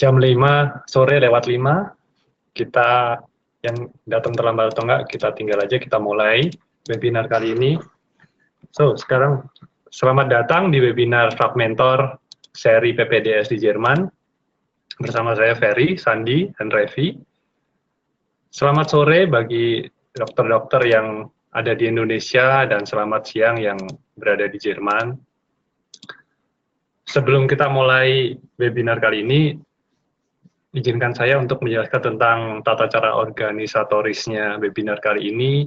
jam 5 sore lewat 5, kita yang datang terlambat atau enggak, kita tinggal aja, kita mulai webinar kali ini. So, sekarang selamat datang di webinar Fragmentor seri PPDS di Jerman. Bersama saya Ferry, Sandi, dan Revi. Selamat sore bagi dokter-dokter yang ada di Indonesia dan selamat siang yang berada di Jerman. Sebelum kita mulai webinar kali ini, izinkan saya untuk menjelaskan tentang tata cara organisatorisnya webinar kali ini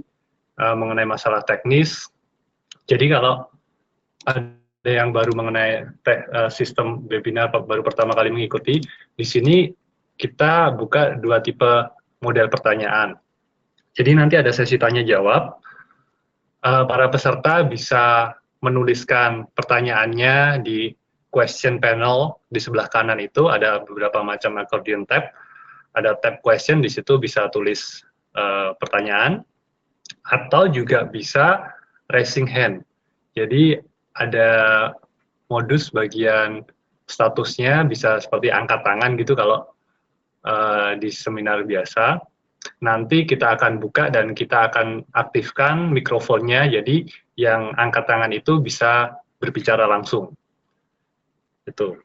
mengenai masalah teknis. Jadi kalau ada yang baru mengenai sistem webinar baru pertama kali mengikuti, di sini kita buka dua tipe model pertanyaan. Jadi nanti ada sesi tanya jawab. Para peserta bisa menuliskan pertanyaannya di question panel di sebelah kanan itu, ada beberapa macam accordion tab. Ada tab question, di situ bisa tulis pertanyaan, atau juga bisa raising hand. Jadi ada modus bagian statusnya, bisa seperti angkat tangan gitu kalau di seminar biasa. Nanti kita akan buka dan kita akan aktifkan mikrofonnya, jadi yang angkat tangan itu bisa berbicara langsung. Itu.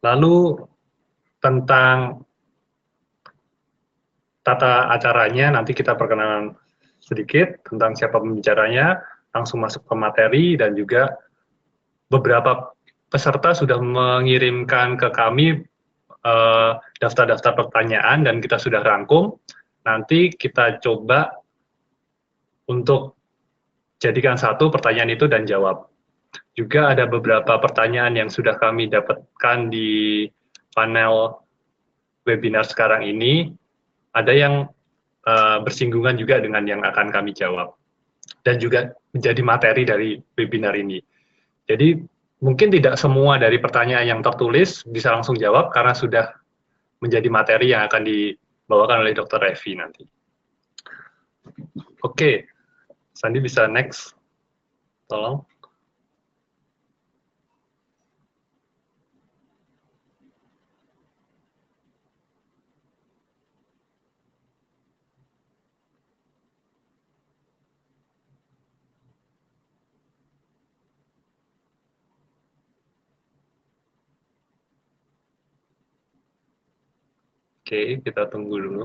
Lalu tentang tata acaranya, nanti kita perkenalan sedikit tentang siapa pembicaranya, langsung masuk ke materi, dan juga beberapa peserta sudah mengirimkan ke kami daftar-daftar pertanyaan dan kita sudah rangkum. Nanti kita coba untuk jadikan satu pertanyaan itu dan jawab. Juga ada beberapa pertanyaan yang sudah kami dapatkan di panel webinar sekarang ini, ada yang bersinggungan juga dengan yang akan kami jawab, dan juga menjadi materi dari webinar ini. Jadi mungkin tidak semua dari pertanyaan yang tertulis bisa langsung jawab, karena sudah menjadi materi yang akan dibawakan oleh Dr. Revi nanti. Oke, Sandi bisa next, tolong. Oke, kita tunggu dulu.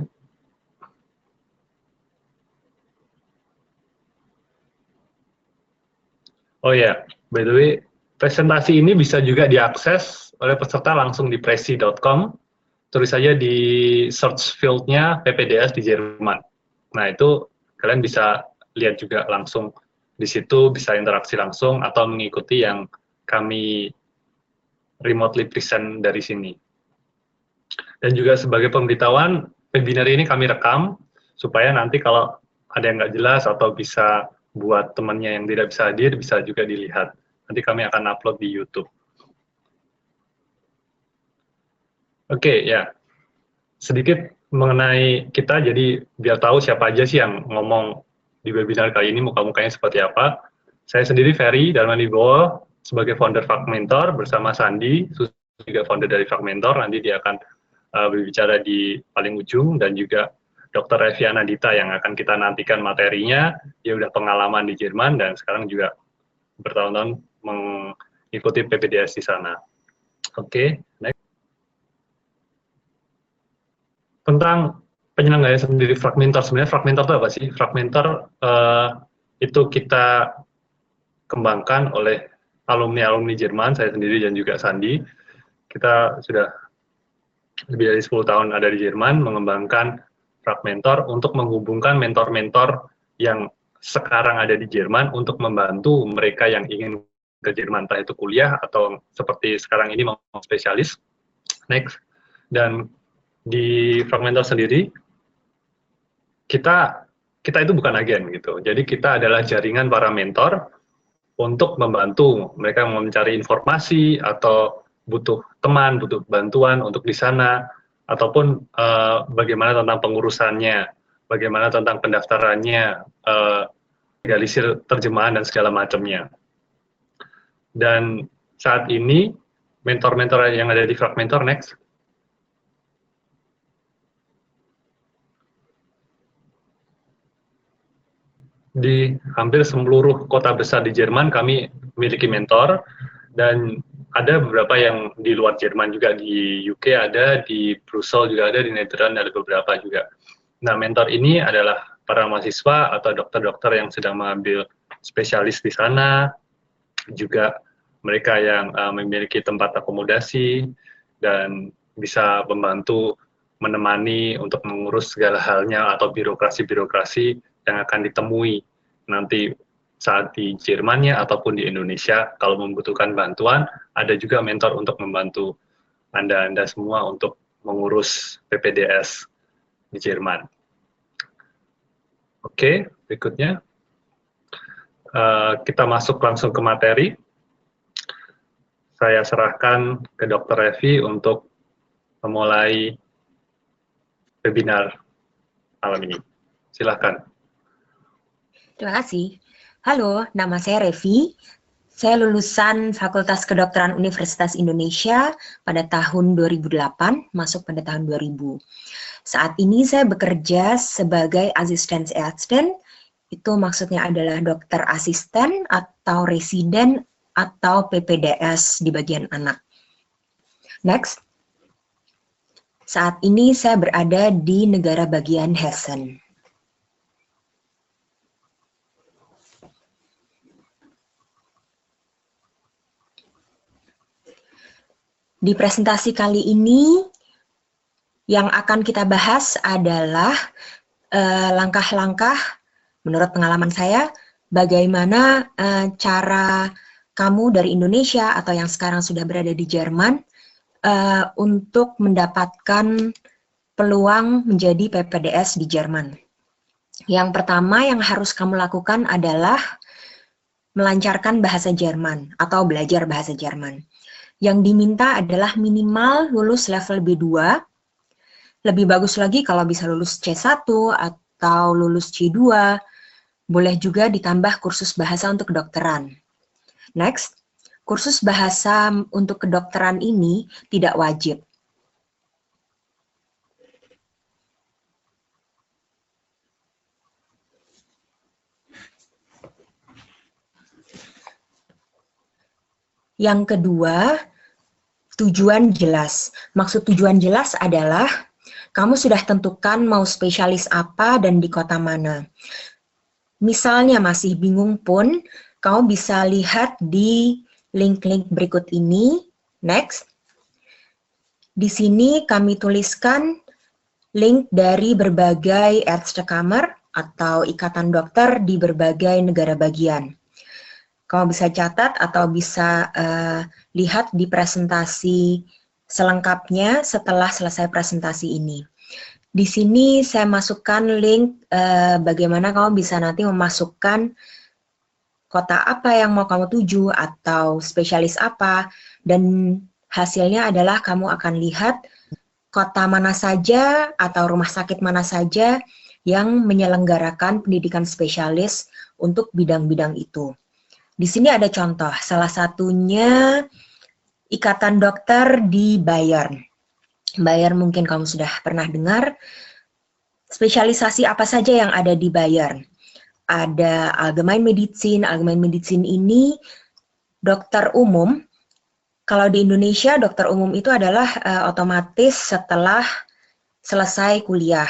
Oh ya, by the way, presentasi ini bisa juga diakses oleh peserta langsung di presi.com. Tulis saja di search field-nya PPDS di Jerman. Nah, itu kalian bisa lihat juga langsung di situ, bisa interaksi langsung atau mengikuti yang kami remotely present dari sini. Dan juga sebagai pemberitahuan, webinar ini kami rekam, supaya nanti kalau ada yang nggak jelas atau bisa buat temannya yang tidak bisa hadir, bisa juga dilihat. Nanti kami akan upload di YouTube. Oke, ya. Sedikit mengenai kita, jadi biar tahu siapa aja sih yang ngomong di webinar kali ini, muka-mukanya seperti apa. Saya sendiri, Ferry Darmanibowo, sebagai founder Fragmentor, bersama Sandi, juga founder dari Fragmentor, nanti dia akan berbicara di paling ujung, dan juga Dr. Revi Anandita yang akan kita nantikan materinya. Dia udah pengalaman di Jerman dan sekarang juga bertahun-tahun mengikuti PPDS di sana. Oke, next. Tentang penyelenggaraan sendiri Fragmentor, sebenarnya Fragmentor itu apa sih? Fragmentor itu kita kembangkan oleh alumni-alumni Jerman, saya sendiri dan juga Sandi. Kita sudah lebih dari 10 tahun ada di Jerman, mengembangkan Fragmentor untuk menghubungkan mentor-mentor yang sekarang ada di Jerman untuk membantu mereka yang ingin ke Jerman, entah itu kuliah atau seperti sekarang ini mau spesialis. Next. Dan di Fragmentor sendiri, kita itu bukan agen gitu. Jadi kita adalah jaringan para mentor untuk membantu mereka mencari informasi atau butuh teman, butuh bantuan untuk di sana, ataupun bagaimana tentang pengurusannya, bagaimana tentang pendaftarannya, legalisir terjemahan dan segala macamnya. Dan saat ini mentor-mentor yang ada di Fragmentor, next. Di hampir seluruh kota besar di Jerman kami memiliki mentor, dan ada beberapa yang di luar Jerman juga, di UK ada, di Brussels juga ada, di Netherlands ada beberapa juga. Nah, mentor ini adalah para mahasiswa atau dokter-dokter yang sedang mengambil spesialis di sana, juga mereka yang memiliki tempat akomodasi, dan bisa membantu menemani untuk mengurus segala halnya atau birokrasi-birokrasi yang akan ditemui nanti saat di Jermannya ataupun di Indonesia. Kalau membutuhkan bantuan, ada juga mentor untuk membantu Anda semua untuk mengurus PPDS di Jerman. Oke, berikutnya kita masuk langsung ke materi. Saya serahkan ke Dr. Revi untuk memulai webinar malam ini. Silakan. Terima kasih. Halo, nama saya Revi. Saya lulusan Fakultas Kedokteran Universitas Indonesia pada tahun 2008, masuk pada tahun 2000. Saat ini saya bekerja sebagai asistensiarzt, itu maksudnya adalah dokter asisten atau residen atau PPDS di bagian anak. Next. Saat ini saya berada di negara bagian Hessen. Di presentasi kali ini, yang akan kita bahas adalah langkah-langkah menurut pengalaman saya, bagaimana cara kamu dari Indonesia atau yang sekarang sudah berada di Jerman untuk mendapatkan peluang menjadi PPDS di Jerman. Yang pertama yang harus kamu lakukan adalah melancarkan bahasa Jerman atau belajar bahasa Jerman. Yang diminta adalah minimal lulus level B2, lebih bagus lagi kalau bisa lulus C1 atau lulus C2, boleh juga ditambah kursus bahasa untuk kedokteran. Next, kursus bahasa untuk kedokteran ini tidak wajib. Yang kedua, tujuan jelas. Maksud tujuan jelas adalah kamu sudah tentukan mau spesialis apa dan di kota mana. Misalnya masih bingung pun, kamu bisa lihat di link-link berikut ini. Next. Di sini kami tuliskan link dari berbagai Ärztekammer atau ikatan dokter di berbagai negara bagian. Kamu bisa catat atau bisa lihat di presentasi selengkapnya setelah selesai presentasi ini. Di sini saya masukkan link bagaimana kamu bisa nanti memasukkan kota apa yang mau kamu tuju atau spesialis apa, dan hasilnya adalah kamu akan lihat kota mana saja atau rumah sakit mana saja yang menyelenggarakan pendidikan spesialis untuk bidang-bidang itu. Di sini ada contoh, salah satunya Ikatan Dokter di Bayern. Bayern mungkin kamu sudah pernah dengar. Spesialisasi apa saja yang ada di Bayern? Ada Allgemein Medizin. Allgemein Medizin ini dokter umum. Kalau di Indonesia, dokter umum itu adalah otomatis setelah selesai kuliah.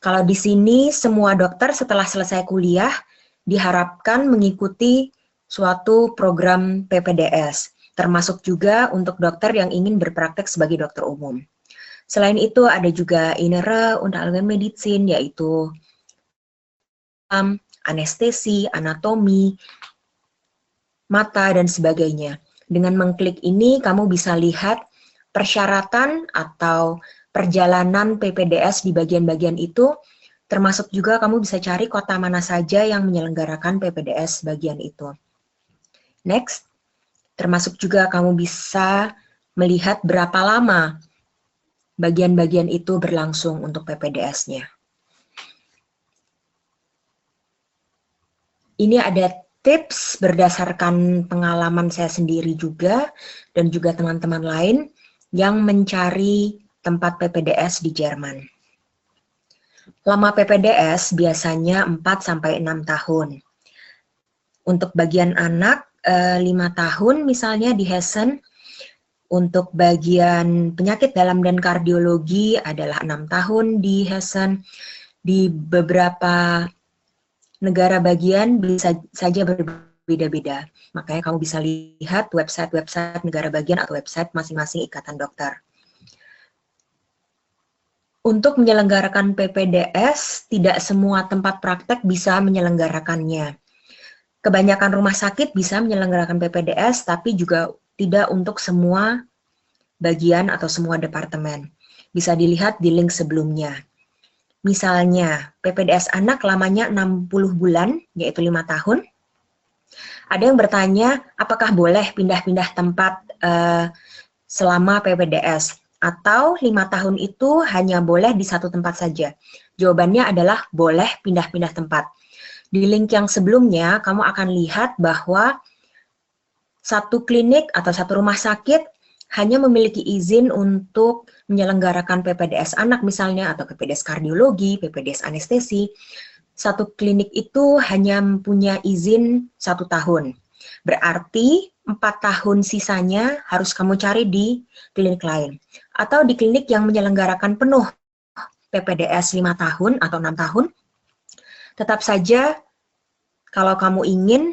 Kalau di sini, semua dokter setelah selesai kuliah diharapkan mengikuti suatu program PPDS, termasuk juga untuk dokter yang ingin berpraktek sebagai dokter umum. Selain itu ada juga Innere und Allgemeine Medizin, yaitu anestesi, anatomi, mata, dan sebagainya. Dengan mengklik ini, kamu bisa lihat persyaratan atau perjalanan PPDS di bagian-bagian itu, termasuk juga kamu bisa cari kota mana saja yang menyelenggarakan PPDS bagian itu. Next, termasuk juga kamu bisa melihat berapa lama bagian-bagian itu berlangsung untuk PPDS-nya. Ini ada tips berdasarkan pengalaman saya sendiri juga dan juga teman-teman lain yang mencari tempat PPDS di Jerman. Lama PPDS biasanya 4-6 tahun. Untuk bagian anak 5 tahun misalnya di Hessen. Untuk bagian penyakit dalam dan kardiologi adalah 6 tahun di Hessen. Di beberapa negara bagian bisa saja berbeda-beda. Makanya kamu bisa lihat website-website negara bagian atau website masing-masing ikatan dokter. Untuk menyelenggarakan PPDS, tidak semua tempat praktek bisa menyelenggarakannya. Kebanyakan rumah sakit bisa menyelenggarakan PPDS, tapi juga tidak untuk semua bagian atau semua departemen. Bisa dilihat di link sebelumnya. Misalnya, PPDS anak lamanya 60 bulan, yaitu 5 tahun. Ada yang bertanya, apakah boleh pindah-pindah tempat selama PPDS? Atau 5 tahun itu hanya boleh di satu tempat saja? Jawabannya adalah boleh pindah-pindah tempat. Di link yang sebelumnya, kamu akan lihat bahwa satu klinik atau satu rumah sakit hanya memiliki izin untuk menyelenggarakan PPDS anak misalnya, atau PPDS kardiologi, PPDS anestesi. Satu klinik itu hanya punya izin 1 tahun. Berarti 4 tahun sisanya harus kamu cari di klinik lain. Atau di klinik yang menyelenggarakan penuh PPDS 5 tahun atau 6 tahun. Tetap saja, kalau kamu ingin,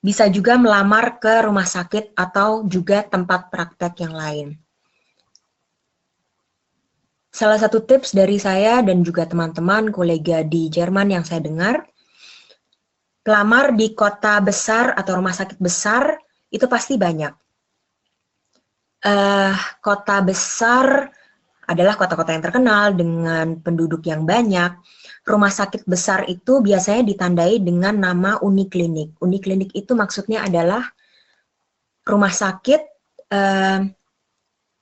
bisa juga melamar ke rumah sakit atau juga tempat praktek yang lain. Salah satu tips dari saya dan juga teman-teman kolega di Jerman yang saya dengar, pelamar di kota besar atau rumah sakit besar itu pasti banyak. Kota besar adalah kota-kota yang terkenal dengan penduduk yang banyak. Rumah sakit besar itu biasanya ditandai dengan nama uniklinik. Uniklinik itu maksudnya adalah rumah sakit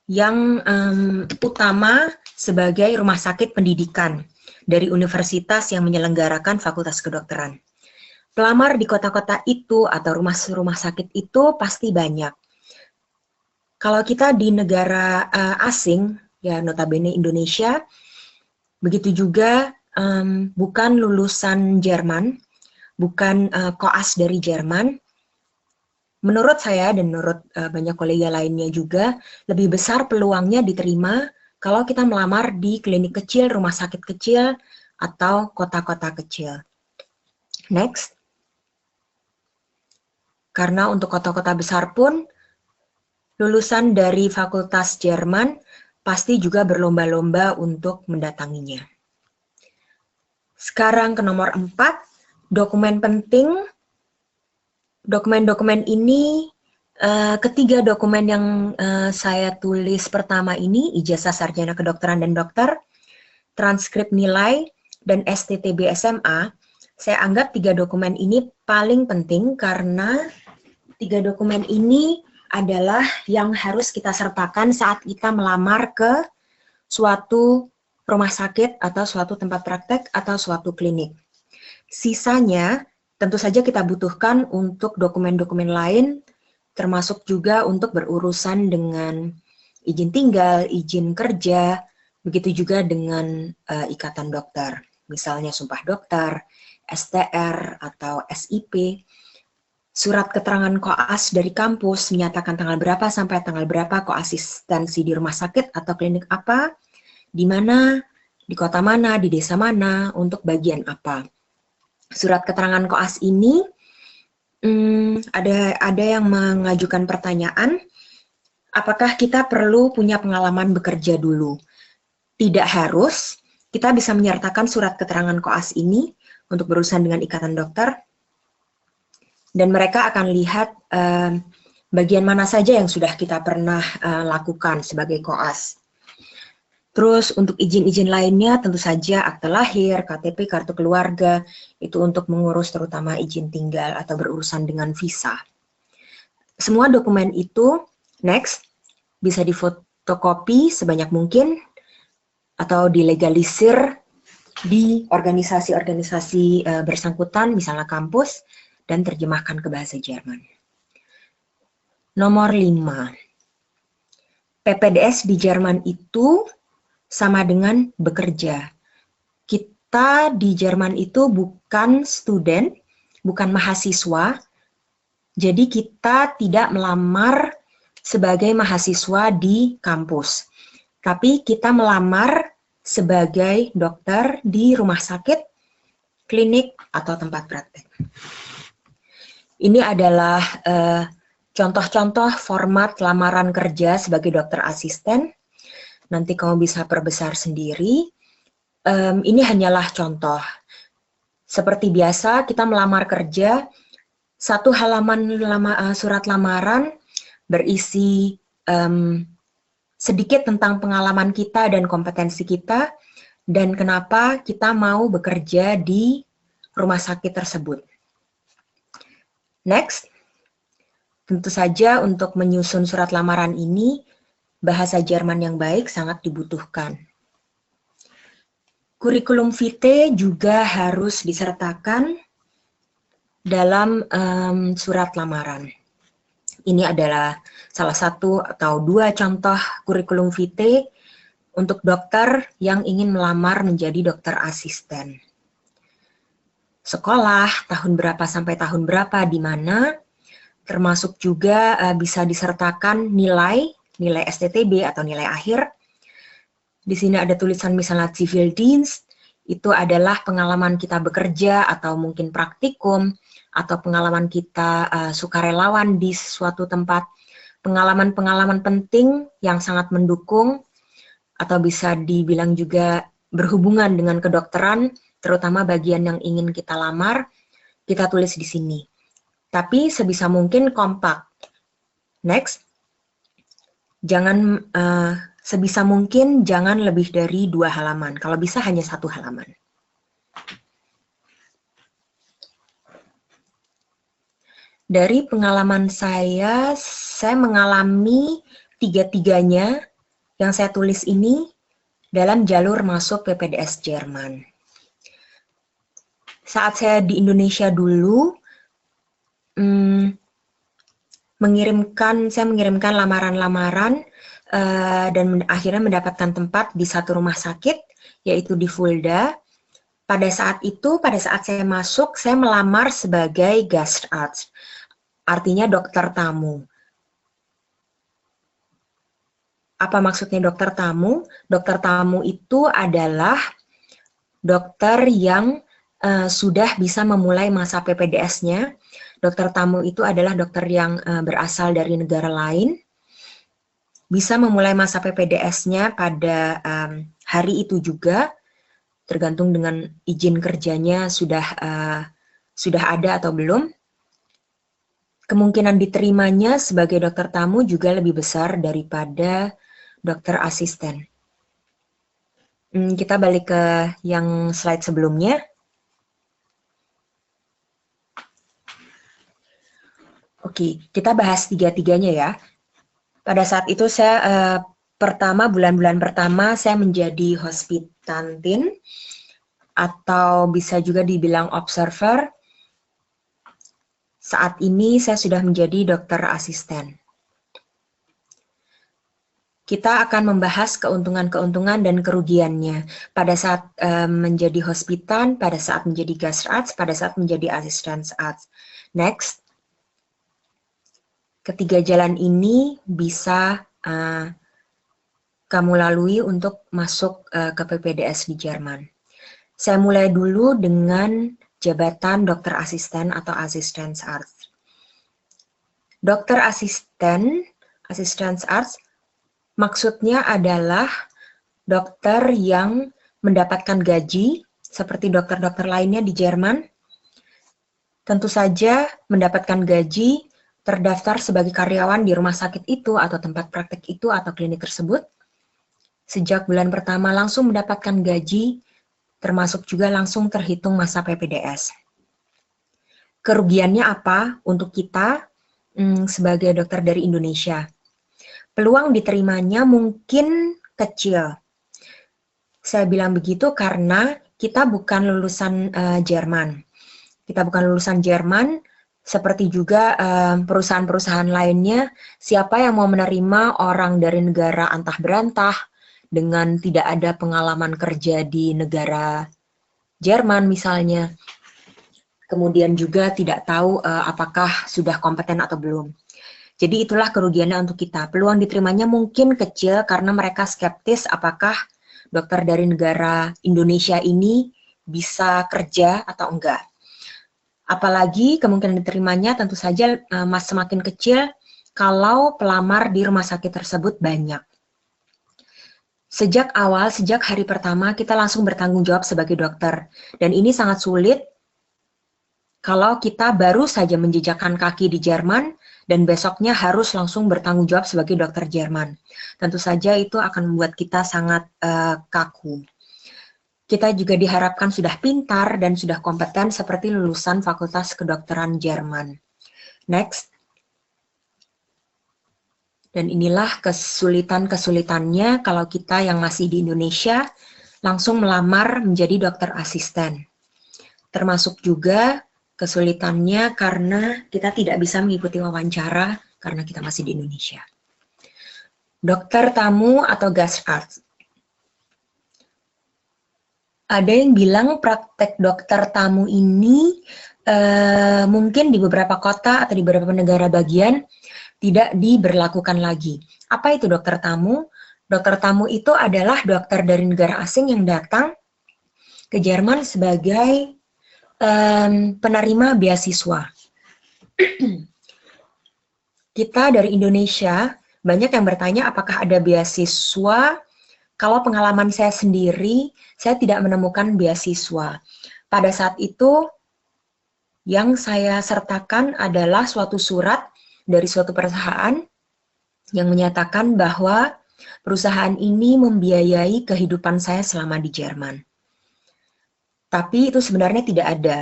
yang utama sebagai rumah sakit pendidikan dari universitas yang menyelenggarakan fakultas kedokteran. Pelamar di kota-kota itu atau rumah sakit itu pasti banyak. Kalau kita di negara asing, ya notabene Indonesia, begitu juga bukan lulusan Jerman, bukan koas dari Jerman. Menurut saya dan menurut banyak kolega lainnya juga, lebih besar peluangnya diterima kalau kita melamar di klinik kecil, rumah sakit kecil, atau kota-kota kecil. Next. Karena untuk kota-kota besar pun, lulusan dari fakultas Jerman pasti juga berlomba-lomba untuk mendatanginya. Sekarang ke nomor 4, dokumen penting. Dokumen-dokumen ini, ketiga dokumen yang saya tulis pertama ini, ijazah sarjana kedokteran dan dokter, transkrip nilai, dan STTB SMA, saya anggap 3 dokumen ini paling penting karena 3 dokumen ini adalah yang harus kita sertakan saat kita melamar ke suatu rumah sakit atau suatu tempat praktek atau suatu klinik. Sisanya tentu saja kita butuhkan untuk dokumen-dokumen lain, termasuk juga untuk berurusan dengan izin tinggal, izin kerja, begitu juga dengan ikatan dokter. Misalnya sumpah dokter, STR atau SIP, surat keterangan koas dari kampus menyatakan tanggal berapa sampai tanggal berapa koasistensi di rumah sakit atau klinik apa, di mana, di kota mana, di desa mana, untuk bagian apa. Surat keterangan koas ini, ada yang mengajukan pertanyaan, apakah kita perlu punya pengalaman bekerja dulu? Tidak harus, kita bisa menyertakan surat keterangan koas ini untuk berurusan dengan ikatan dokter, dan mereka akan lihat bagian mana saja yang sudah kita pernah lakukan sebagai koas. Terus untuk izin-izin lainnya tentu saja akte lahir, KTP, kartu keluarga, itu untuk mengurus terutama izin tinggal atau berurusan dengan visa. Semua dokumen itu, next, bisa difotokopi sebanyak mungkin atau dilegalisir di organisasi-organisasi bersangkutan, misalnya kampus, dan terjemahkan ke bahasa Jerman. Nomor 5. PPDS di Jerman itu sama dengan bekerja. Kita di Jerman itu bukan student, bukan mahasiswa, jadi kita tidak melamar sebagai mahasiswa di kampus. Tapi kita melamar sebagai dokter di rumah sakit, klinik, atau tempat praktek. Ini adalah contoh-contoh format lamaran kerja sebagai dokter asisten. Nanti kamu bisa perbesar sendiri. Ini hanyalah contoh. Seperti biasa, kita melamar kerja, satu halaman surat lamaran berisi sedikit tentang pengalaman kita dan kompetensi kita, dan kenapa kita mau bekerja di rumah sakit tersebut. Next, tentu saja untuk menyusun surat lamaran ini, bahasa Jerman yang baik sangat dibutuhkan. Kurikulum vitae juga harus disertakan dalam surat lamaran. Ini adalah salah satu atau dua contoh kurikulum vitae untuk dokter yang ingin melamar menjadi dokter asisten. Sekolah, tahun berapa sampai tahun berapa, di mana, termasuk juga bisa disertakan nilai STTB atau nilai akhir. Di sini ada tulisan misalnya civil dienst, itu adalah pengalaman kita bekerja atau mungkin praktikum, atau pengalaman kita sukarelawan di suatu tempat, pengalaman-pengalaman penting yang sangat mendukung, atau bisa dibilang juga berhubungan dengan kedokteran, terutama bagian yang ingin kita lamar, kita tulis di sini. Tapi sebisa mungkin kompak. Next, sebisa mungkin jangan lebih dari 2 halaman. Kalau bisa hanya 1 halaman. Dari pengalaman saya mengalami tiga-tiganya yang saya tulis ini dalam jalur masuk PPDS Jerman. Saat saya di Indonesia dulu, saya mengirimkan lamaran-lamaran dan akhirnya mendapatkan tempat di satu rumah sakit, yaitu di Fulda. Pada saat saya masuk, saya melamar sebagai Gastarzt, artinya dokter tamu. Apa maksudnya dokter tamu? Dokter tamu itu adalah dokter yang sudah bisa memulai masa PPDS-nya. Dokter tamu itu adalah dokter yang berasal dari negara lain, bisa memulai masa PPDS-nya pada hari itu juga, tergantung dengan izin kerjanya sudah ada atau belum. Kemungkinan diterimanya sebagai dokter tamu juga lebih besar daripada dokter asisten. Kita balik ke yang slide sebelumnya. Oke, kita bahas tiga-tiganya ya. Pada saat itu saya bulan-bulan pertama saya menjadi hospitantin atau bisa juga dibilang observer. Saat ini saya sudah menjadi dokter asisten. Kita akan membahas keuntungan-keuntungan dan kerugiannya pada saat menjadi hospitan, pada saat menjadi Gastarzt, pada saat menjadi Assistenzarzt. Next. Ketiga jalan ini bisa kamu lalui untuk masuk ke PPDS di Jerman. Saya mulai dulu dengan jabatan dokter asisten atau Assistenzarzt. Dokter asisten, Assistenzarzt, maksudnya adalah dokter yang mendapatkan gaji seperti dokter-dokter lainnya di Jerman. Tentu saja mendapatkan gaji, terdaftar sebagai karyawan di rumah sakit itu atau tempat praktek itu atau klinik tersebut. Sejak bulan pertama langsung mendapatkan gaji, termasuk juga langsung terhitung masa PPDS. Kerugiannya apa untuk kita sebagai dokter dari Indonesia? Peluang diterimanya mungkin kecil. Saya bilang begitu karena kita bukan lulusan Jerman. Kita bukan lulusan Jerman, seperti juga perusahaan-perusahaan lainnya, siapa yang mau menerima orang dari negara antah berantah dengan tidak ada pengalaman kerja di negara Jerman misalnya, kemudian juga tidak tahu apakah sudah kompeten atau belum. Jadi itulah kerugiannya untuk kita. Peluang diterimanya mungkin kecil karena mereka skeptis apakah dokter dari negara Indonesia ini bisa kerja atau enggak. Apalagi kemungkinan diterimanya tentu saja semakin kecil kalau pelamar di rumah sakit tersebut banyak. Sejak awal, sejak hari pertama, kita langsung bertanggung jawab sebagai dokter. Dan ini sangat sulit kalau kita baru saja menjejakkan kaki di Jerman dan besoknya harus langsung bertanggung jawab sebagai dokter Jerman. Tentu saja itu akan membuat kita sangat kaku. Kita juga diharapkan sudah pintar dan sudah kompeten seperti lulusan Fakultas Kedokteran Jerman. Next. Dan inilah kesulitan-kesulitannya kalau kita yang masih di Indonesia langsung melamar menjadi dokter asisten. Termasuk juga kesulitannya karena kita tidak bisa mengikuti wawancara karena kita masih di Indonesia. Dokter tamu atau gastart. Ada yang bilang praktek dokter tamu ini mungkin di beberapa kota atau di beberapa negara bagian tidak diberlakukan lagi. Apa itu dokter tamu? Dokter tamu itu adalah dokter dari negara asing yang datang ke Jerman sebagai penerima beasiswa. Kita dari Indonesia, banyak yang bertanya apakah ada beasiswa. Kalau pengalaman saya sendiri, saya tidak menemukan beasiswa. Pada saat itu, yang saya sertakan adalah suatu surat dari suatu perusahaan yang menyatakan bahwa perusahaan ini membiayai kehidupan saya selama di Jerman. Tapi itu sebenarnya tidak ada.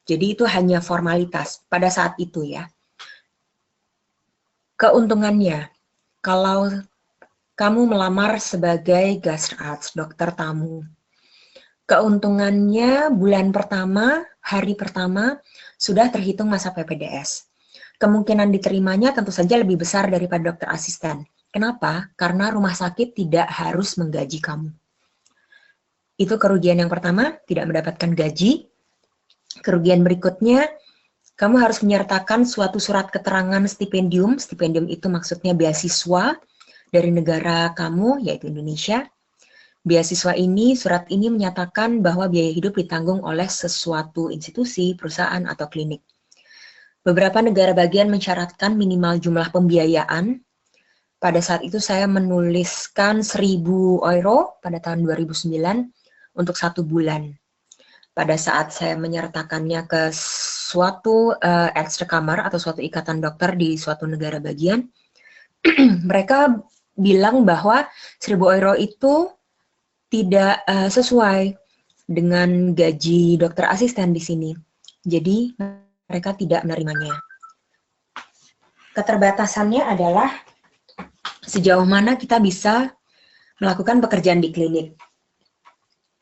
Jadi itu hanya formalitas pada saat itu ya. Keuntungannya, kalau kamu melamar sebagai gastart, dokter tamu, keuntungannya bulan pertama, hari pertama, sudah terhitung masa PPDS. Kemungkinan diterimanya tentu saja lebih besar daripada dokter asisten. Kenapa? Karena rumah sakit tidak harus menggaji kamu. Itu kerugian yang pertama, tidak mendapatkan gaji. Kerugian berikutnya, kamu harus menyertakan suatu surat keterangan stipendium. Stipendium itu maksudnya beasiswa dari negara kamu, yaitu Indonesia. Beasiswa ini, surat ini menyatakan bahwa biaya hidup ditanggung oleh sesuatu institusi, perusahaan, atau klinik. Beberapa negara bagian mensyaratkan minimal jumlah pembiayaan. Pada saat itu saya menuliskan 1.000 euro pada tahun 2009 untuk 1 bulan. Pada saat saya menyertakannya ke suatu Ärztekammer atau suatu ikatan dokter di suatu negara bagian, mereka bilang bahwa 1.000 euro itu tidak sesuai dengan gaji dokter asisten di sini. Jadi mereka tidak menerimanya. Keterbatasannya adalah sejauh mana kita bisa melakukan pekerjaan di klinik.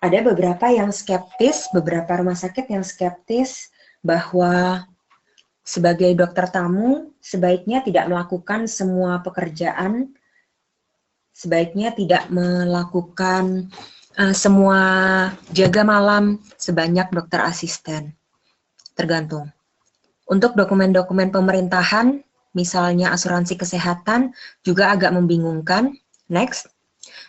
Ada beberapa yang skeptis, beberapa rumah sakit yang skeptis bahwa sebagai dokter tamu sebaiknya tidak melakukan semua pekerjaan, sebaiknya tidak melakukan semua jaga malam sebanyak dokter asisten. Tergantung. Untuk dokumen-dokumen pemerintahan, misalnya asuransi kesehatan, juga agak membingungkan. Next.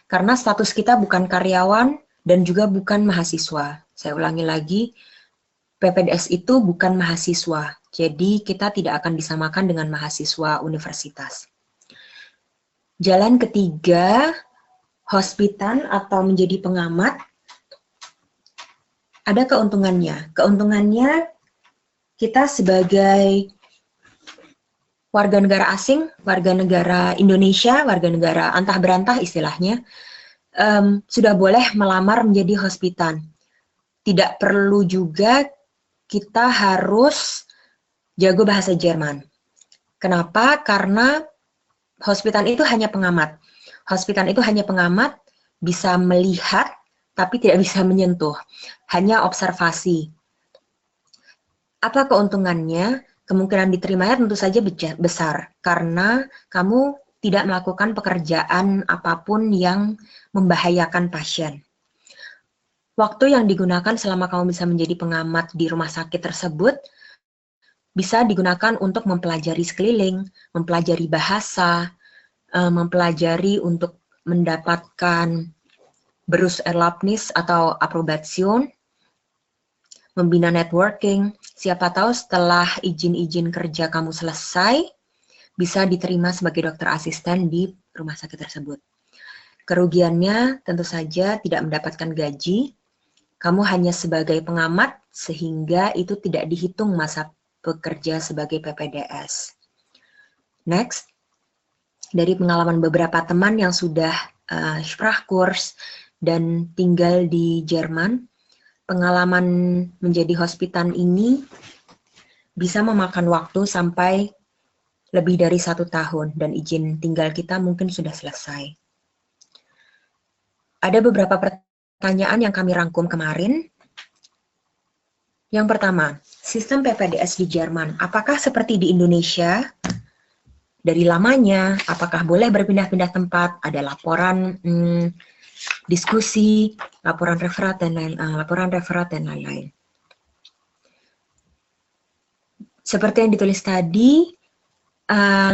Karena status kita bukan karyawan dan juga bukan mahasiswa. Saya ulangi lagi, PPDS itu bukan mahasiswa. Jadi kita tidak akan disamakan dengan mahasiswa universitas. Jalan ketiga, hospitan atau menjadi pengamat, ada keuntungannya. Keuntungannya kita sebagai warga negara asing, warga negara Indonesia, warga negara antah berantah istilahnya, sudah boleh melamar menjadi hospitan. Tidak perlu juga kita harus jago bahasa Jerman. Kenapa? Karena hospitan itu hanya pengamat. Hospitan itu hanya pengamat, bisa melihat tapi tidak bisa menyentuh, hanya observasi. Apa keuntungannya? Kemungkinan diterimanya tentu saja besar, karena kamu tidak melakukan pekerjaan apapun yang membahayakan pasien. Waktu yang digunakan selama kamu bisa menjadi pengamat di rumah sakit tersebut bisa digunakan untuk mempelajari sekeliling, mempelajari bahasa, mempelajari untuk mendapatkan Berufserlaubnis atau Approbation, membina networking. Siapa tahu setelah izin-izin kerja kamu selesai, bisa diterima sebagai dokter asisten di rumah sakit tersebut. Kerugiannya tentu saja tidak mendapatkan gaji, kamu hanya sebagai pengamat sehingga itu tidak dihitung masa bekerja sebagai PPDS. Next, dari pengalaman beberapa teman yang sudah Sprachkurs dan tinggal di Jerman, pengalaman menjadi hospitan ini bisa memakan waktu sampai lebih dari 1 tahun dan izin tinggal kita mungkin sudah selesai. Ada beberapa pertanyaan yang kami rangkum kemarin. Yang pertama, sistem PPDS di Jerman, apakah seperti di Indonesia? Dari lamanya, apakah boleh berpindah-pindah tempat? Ada laporan diskusi, laporan referat dan lain-lain. Seperti yang ditulis tadi,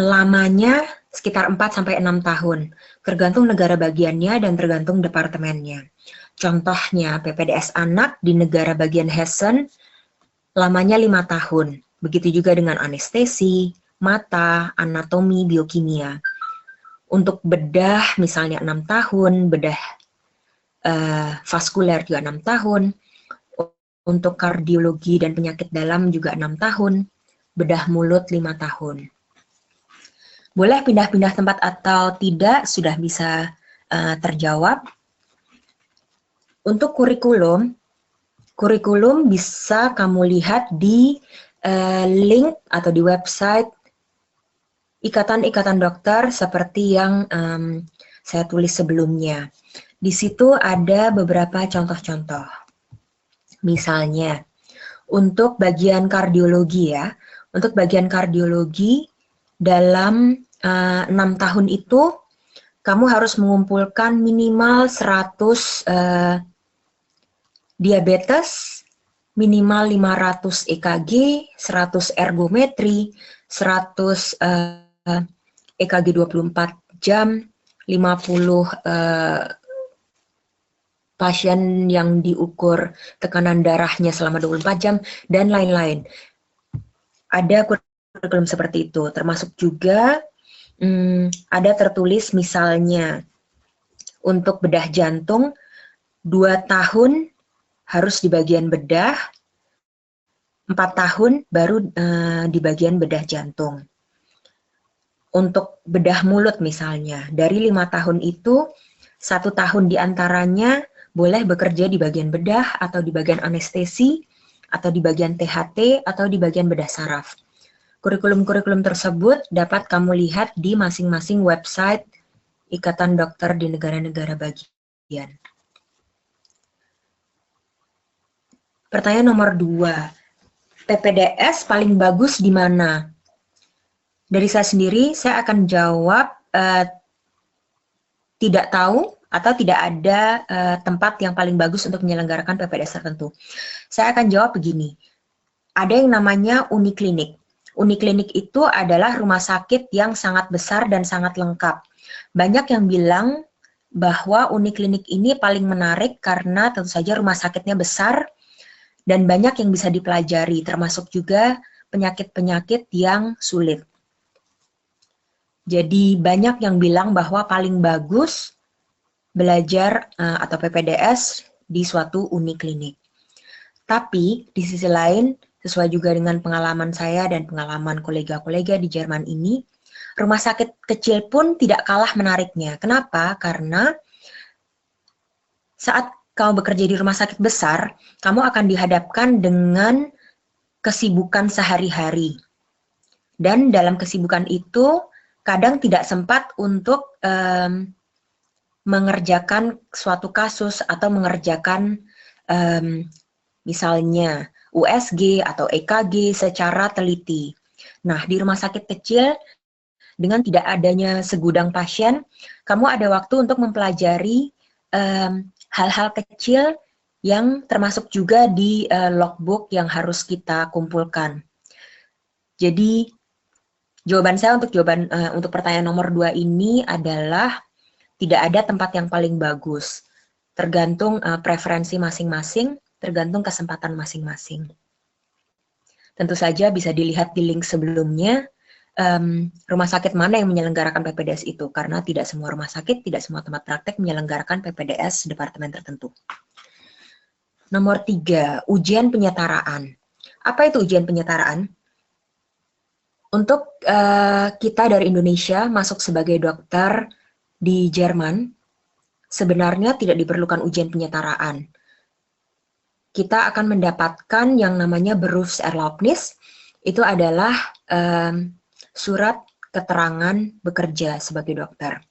lamanya sekitar 4-6 tahun, tergantung negara bagiannya dan tergantung departemennya. Contohnya PPDS anak di negara bagian Hessen lamanya 5 tahun. Begitu juga dengan anestesi, mata, anatomi, biokimia. Untuk bedah misalnya 6 tahun, bedah vaskuler juga 6 tahun, untuk kardiologi dan penyakit dalam juga 6 tahun, bedah mulut 5 tahun. Boleh pindah-pindah tempat atau tidak sudah bisa terjawab. Untuk kurikulum bisa kamu lihat di link atau di website ikatan-ikatan dokter seperti yang saya tulis sebelumnya. Di situ ada beberapa contoh-contoh. Misalnya, untuk bagian kardiologi ya, untuk bagian kardiologi dalam 6 tahun itu, kamu harus mengumpulkan minimal 100 diabetes, minimal 500 EKG, 100 ergometri, 100 EKG 24 jam, 50 pasien yang diukur tekanan darahnya selama 24 jam, dan lain-lain. Ada kurikulum seperti itu, termasuk juga ada tertulis misalnya untuk bedah jantung 2 tahun harus di bagian bedah, 4 tahun baru di bagian bedah jantung. Untuk bedah mulut misalnya, dari 5 tahun itu 1 tahun diantaranya boleh bekerja di bagian bedah atau di bagian anestesi atau di bagian THT atau di bagian bedah saraf. Kurikulum-kurikulum tersebut dapat kamu lihat di masing-masing website Ikatan Dokter di negara-negara bagian. Pertanyaan nomor 2, PPDS paling bagus di mana? Dari saya sendiri, saya akan jawab tidak tahu atau tidak ada tempat yang paling bagus untuk menyelenggarakan PPDS tertentu. Saya akan jawab begini, ada yang namanya uniklinik. Uniklinik itu adalah rumah sakit yang sangat besar dan sangat lengkap. Banyak yang bilang bahwa uniklinik ini paling menarik karena tentu saja rumah sakitnya besar dan banyak yang bisa dipelajari, termasuk juga penyakit-penyakit yang sulit. Jadi banyak yang bilang bahwa paling bagus belajar atau PPDS di suatu uniklinik. Tapi di sisi lain, sesuai juga dengan pengalaman saya dan pengalaman kolega-kolega di Jerman ini, rumah sakit kecil pun tidak kalah menariknya. Kenapa? Karena saat kamu bekerja di rumah sakit besar, kamu akan dihadapkan dengan kesibukan sehari-hari. Dan dalam kesibukan itu, kadang tidak sempat untuk mengerjakan suatu kasus atau mengerjakan misalnya USG atau EKG secara teliti. Nah, di rumah sakit kecil, dengan tidak adanya segudang pasien, kamu ada waktu untuk mempelajari hal-hal kecil yang termasuk juga di logbook yang harus kita kumpulkan. Jadi, jawaban saya untuk pertanyaan nomor 2 ini adalah tidak ada tempat yang paling bagus. Tergantung preferensi masing-masing, tergantung kesempatan masing-masing. Tentu saja bisa dilihat di link sebelumnya, rumah sakit mana yang menyelenggarakan PPDS itu, karena tidak semua rumah sakit, tidak semua tempat praktek menyelenggarakan PPDS departemen tertentu. Nomor 3, ujian penyetaraan. Apa itu ujian penyetaraan? Untuk kita dari Indonesia masuk sebagai dokter di Jerman, sebenarnya tidak diperlukan ujian penyetaraan. Kita akan mendapatkan yang namanya Berufserlaubnis, itu adalah surat keterangan bekerja sebagai dokter.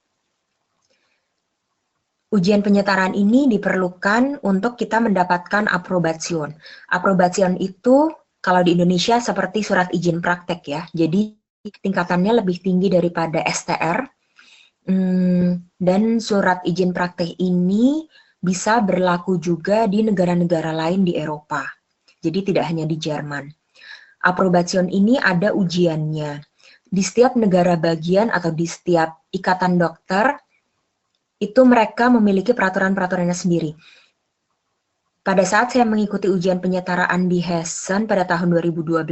Ujian penyetaraan ini diperlukan untuk kita mendapatkan aprobation. Aprobation itu kalau di Indonesia seperti surat izin praktek ya, jadi tingkatannya lebih tinggi daripada STR. Dan surat izin praktek ini bisa berlaku juga di negara-negara lain di Eropa. Jadi tidak hanya di Jerman. Aprobation ini ada ujiannya. Di setiap negara bagian atau di setiap ikatan dokter, itu mereka memiliki peraturan-peraturannya sendiri. Pada saat saya mengikuti ujian penyetaraan di Hessen pada tahun 2012,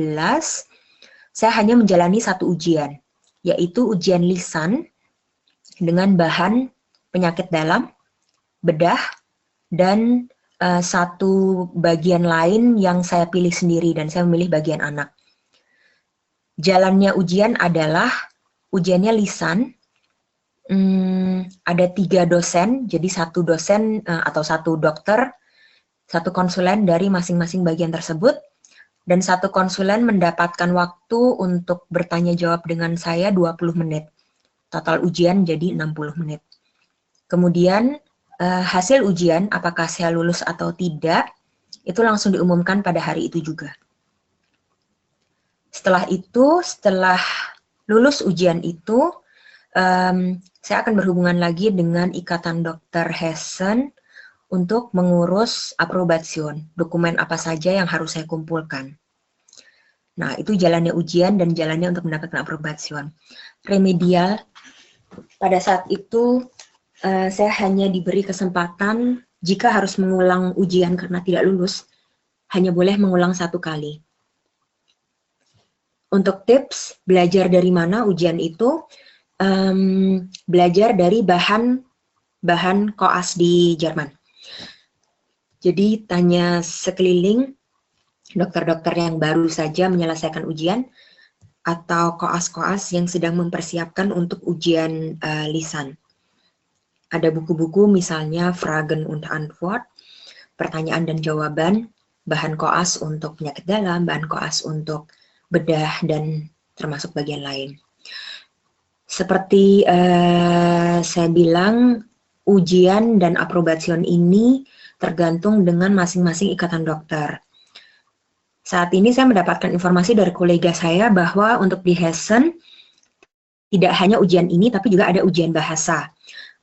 saya hanya menjalani satu ujian, yaitu ujian lisan dengan bahan penyakit dalam, bedah, dan satu bagian lain yang saya pilih sendiri, dan saya memilih bagian anak. Jalannya ujian adalah, ujiannya lisan, ada 3 dosen, jadi satu dosen atau satu dokter, satu konsulen dari masing-masing bagian tersebut, dan satu konsulen mendapatkan waktu untuk bertanya jawab dengan saya 20 menit. Total ujian jadi 60 menit. Kemudian hasil ujian, apakah saya lulus atau tidak, itu langsung diumumkan pada hari itu juga. Setelah itu, setelah lulus ujian itu, saya akan berhubungan lagi dengan Ikatan Dokter Hessen untuk mengurus aprobation, dokumen apa saja yang harus saya kumpulkan. Nah, itu jalannya ujian dan jalannya untuk mendapatkan aprobation. Remedial, pada saat itu saya hanya diberi kesempatan jika harus mengulang ujian karena tidak lulus, hanya boleh mengulang 1 kali. Untuk tips, belajar dari mana ujian itu? Belajar dari bahan koas di Jerman. Jadi tanya sekeliling dokter-dokter yang baru saja menyelesaikan ujian atau koas-koas yang sedang mempersiapkan untuk ujian lisan. Ada buku-buku misalnya Fragen und Antwort, pertanyaan dan jawaban, bahan koas untuk penyakit dalam, bahan koas untuk bedah, dan termasuk bagian lain. Seperti saya bilang, ujian dan aprobation ini tergantung dengan masing-masing ikatan dokter. Saat ini saya mendapatkan informasi dari kolega saya bahwa untuk di Hessen, tidak hanya ujian ini, tapi juga ada ujian bahasa.